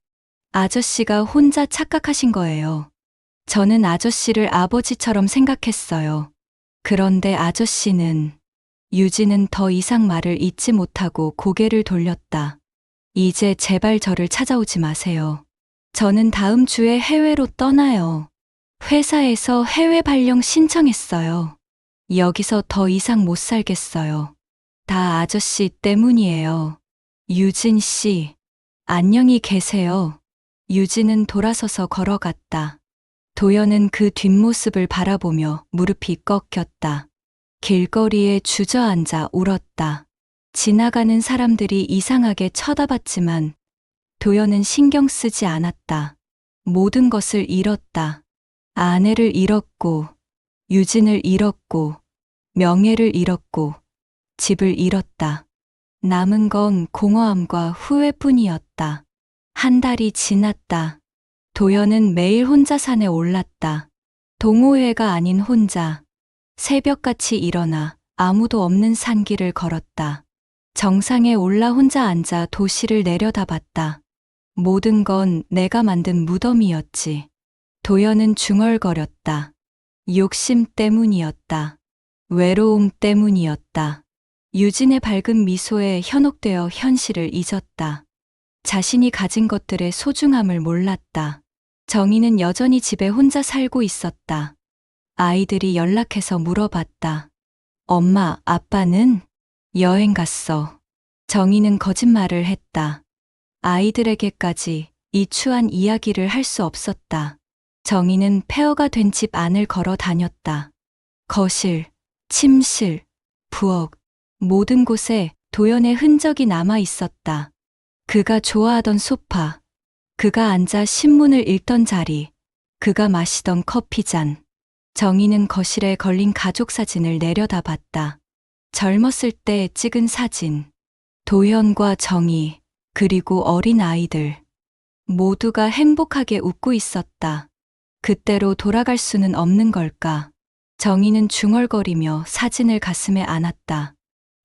아저씨가 혼자 착각하신 거예요. 저는 아저씨를 아버지처럼 생각했어요. 그런데 아저씨는, 유진은 더 이상 말을 잇지 못하고 고개를 돌렸다. 이제 제발 저를 찾아오지 마세요. 저는 다음 주에 해외로 떠나요. 회사에서 해외 발령 신청했어요. 여기서 더 이상 못 살겠어요. 다 아저씨 때문이에요. 유진 씨, 안녕히 계세요. 유진은 돌아서서 걸어갔다. 도연은 그 뒷모습을 바라보며 무릎이 꺾였다. 길거리에 주저앉아 울었다. 지나가는 사람들이 이상하게 쳐다봤지만 도연은 신경 쓰지 않았다. 모든 것을 잃었다. 아내를 잃었고, 유진을 잃었고, 명예를 잃었고, 집을 잃었다. 남은 건 공허함과 후회뿐이었다. 한 달이 지났다. 도연은 매일 혼자 산에 올랐다. 동호회가 아닌 혼자. 새벽같이 일어나 아무도 없는 산길을 걸었다. 정상에 올라 혼자 앉아 도시를 내려다봤다. 모든 건 내가 만든 무덤이었지. 도연은 중얼거렸다. 욕심 때문이었다. 외로움 때문이었다. 유진의 밝은 미소에 현혹되어 현실을 잊었다. 자신이 가진 것들의 소중함을 몰랐다. 정희는 여전히 집에 혼자 살고 있었다. 아이들이 연락해서 물어봤다. 엄마, 아빠는? 여행 갔어. 정희는 거짓말을 했다. 아이들에게까지 이 추한 이야기를 할 수 없었다. 정희는 폐허가 된 집 안을 걸어 다녔다. 거실, 침실, 부엌, 모든 곳에 도연의 흔적이 남아 있었다. 그가 좋아하던 소파, 그가 앉아 신문을 읽던 자리, 그가 마시던 커피잔. 정희는 거실에 걸린 가족 사진을 내려다봤다. 젊었을 때 찍은 사진, 도연과 정희, 그리고 어린 아이들. 모두가 행복하게 웃고 있었다. 그때로 돌아갈 수는 없는 걸까? 정희는 중얼거리며 사진을 가슴에 안았다.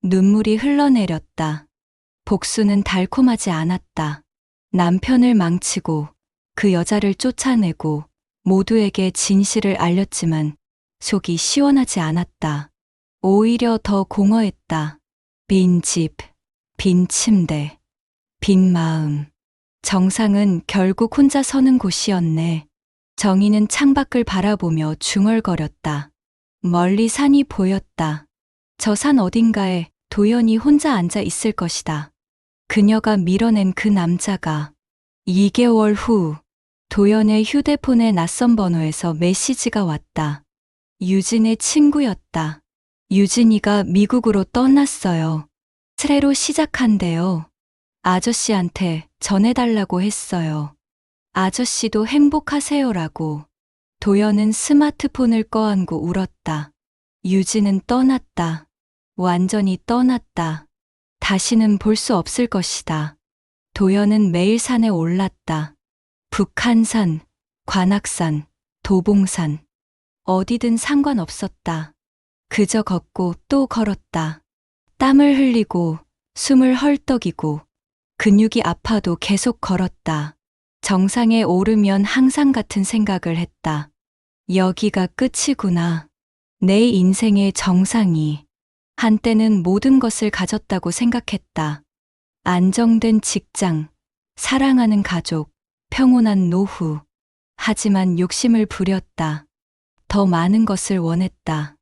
눈물이 흘러내렸다. 복수는 달콤하지 않았다. 남편을 망치고 그 여자를 쫓아내고 모두에게 진실을 알렸지만 속이 시원하지 않았다. 오히려 더 공허했다. 빈 집, 빈 침대, 빈 마음. 정상은 결국 혼자 서는 곳이었네. 정희는 창밖을 바라보며 중얼거렸다. 멀리 산이 보였다. 저 산 어딘가에 도연이 혼자 앉아 있을 것이다. 그녀가 밀어낸 그 남자가. 2개월 후 도연의 휴대폰에 낯선 번호에서 메시지가 왔다. 유진의 친구였다. 유진이가 미국으로 떠났어요. 새로 시작한대요. 아저씨한테 전해달라고 했어요. 아저씨도 행복하세요라고. 도연은 스마트폰을 꺼안고 울었다. 유진은 떠났다. 완전히 떠났다. 다시는 볼 수 없을 것이다. 도연은 매일 산에 올랐다. 북한산, 관악산, 도봉산. 어디든 상관없었다. 그저 걷고 또 걸었다. 땀을 흘리고 숨을 헐떡이고 근육이 아파도 계속 걸었다. 정상에 오르면 항상 같은 생각을 했다. 여기가 끝이구나. 내 인생의 정상이. 한때는 모든 것을 가졌다고 생각했다. 안정된 직장, 사랑하는 가족, 평온한 노후. 하지만 욕심을 부렸다. 더 많은 것을 원했다.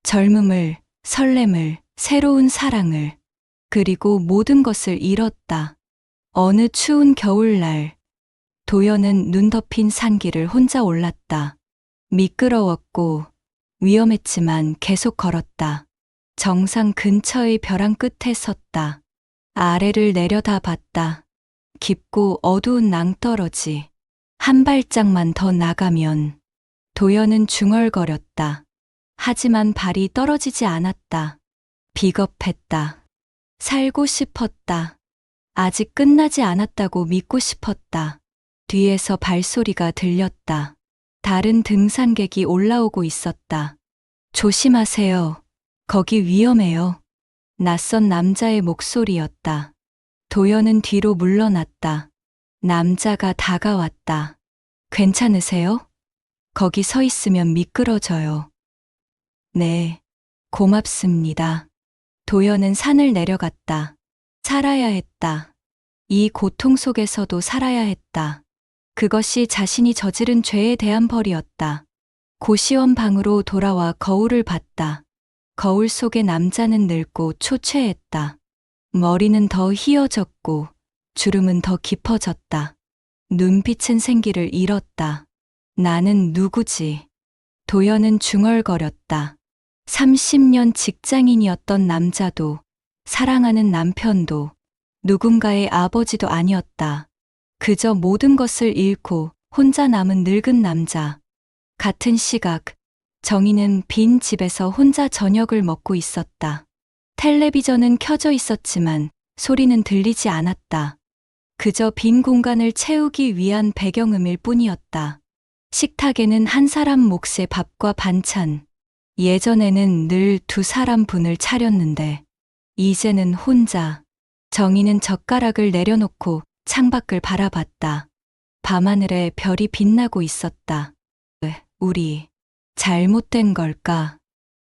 젊음을, 설렘을, 새로운 사랑을. 그리고 모든 것을 잃었다. 어느 추운 겨울날, 도연은 눈 덮인 산길을 혼자 올랐다. 미끄러웠고 위험했지만 계속 걸었다. 정상 근처의 벼랑 끝에 섰다. 아래를 내려다 봤다. 깊고 어두운 낭떠러지. 한 발짝만 더 나가면. 도연은 중얼거렸다. 하지만 발이 떨어지지 않았다. 비겁했다. 살고 싶었다. 아직 끝나지 않았다고 믿고 싶었다. 뒤에서 발소리가 들렸다. 다른 등산객이 올라오고 있었다. 조심하세요. 거기 위험해요. 낯선 남자의 목소리였다. 도연은 뒤로 물러났다. 남자가 다가왔다. 괜찮으세요? 거기 서 있으면 미끄러져요. 네, 고맙습니다. 도연은 산을 내려갔다. 살아야 했다. 이 고통 속에서도 살아야 했다. 그것이 자신이 저지른 죄에 대한 벌이었다. 고시원 방으로 돌아와 거울을 봤다. 거울 속의 남자는 늙고 초췌했다. 머리는 더 휘어졌고 주름은 더 깊어졌다. 눈빛은 생기를 잃었다. 나는 누구지? 도연은 중얼거렸다. 30년 직장인이었던 남자도, 사랑하는 남편도, 누군가의 아버지도 아니었다. 그저 모든 것을 잃고 혼자 남은 늙은 남자. 같은 시각, 정희는 빈 집에서 혼자 저녁을 먹고 있었다. 텔레비전은 켜져 있었지만 소리는 들리지 않았다. 그저 빈 공간을 채우기 위한 배경음일 뿐이었다. 식탁에는 한 사람 몫의 밥과 반찬. 예전에는 늘 두 사람 분을 차렸는데 이제는 혼자. 정희는 젓가락을 내려놓고 창밖을 바라봤다. 밤하늘에 별이 빛나고 있었다. 왜, 우리 잘못된 걸까?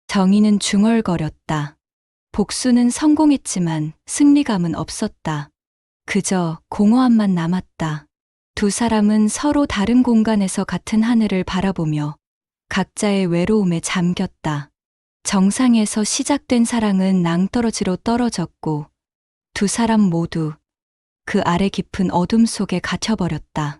정희는 중얼거렸다. 복수는 성공했지만 승리감은 없었다. 그저 공허함만 남았다. 두 사람은 서로 다른 공간에서 같은 하늘을 바라보며 각자의 외로움에 잠겼다. 정상에서 시작된 사랑은 낭떠러지로 떨어졌고 두 사람 모두 그 아래 깊은 어둠 속에 갇혀버렸다.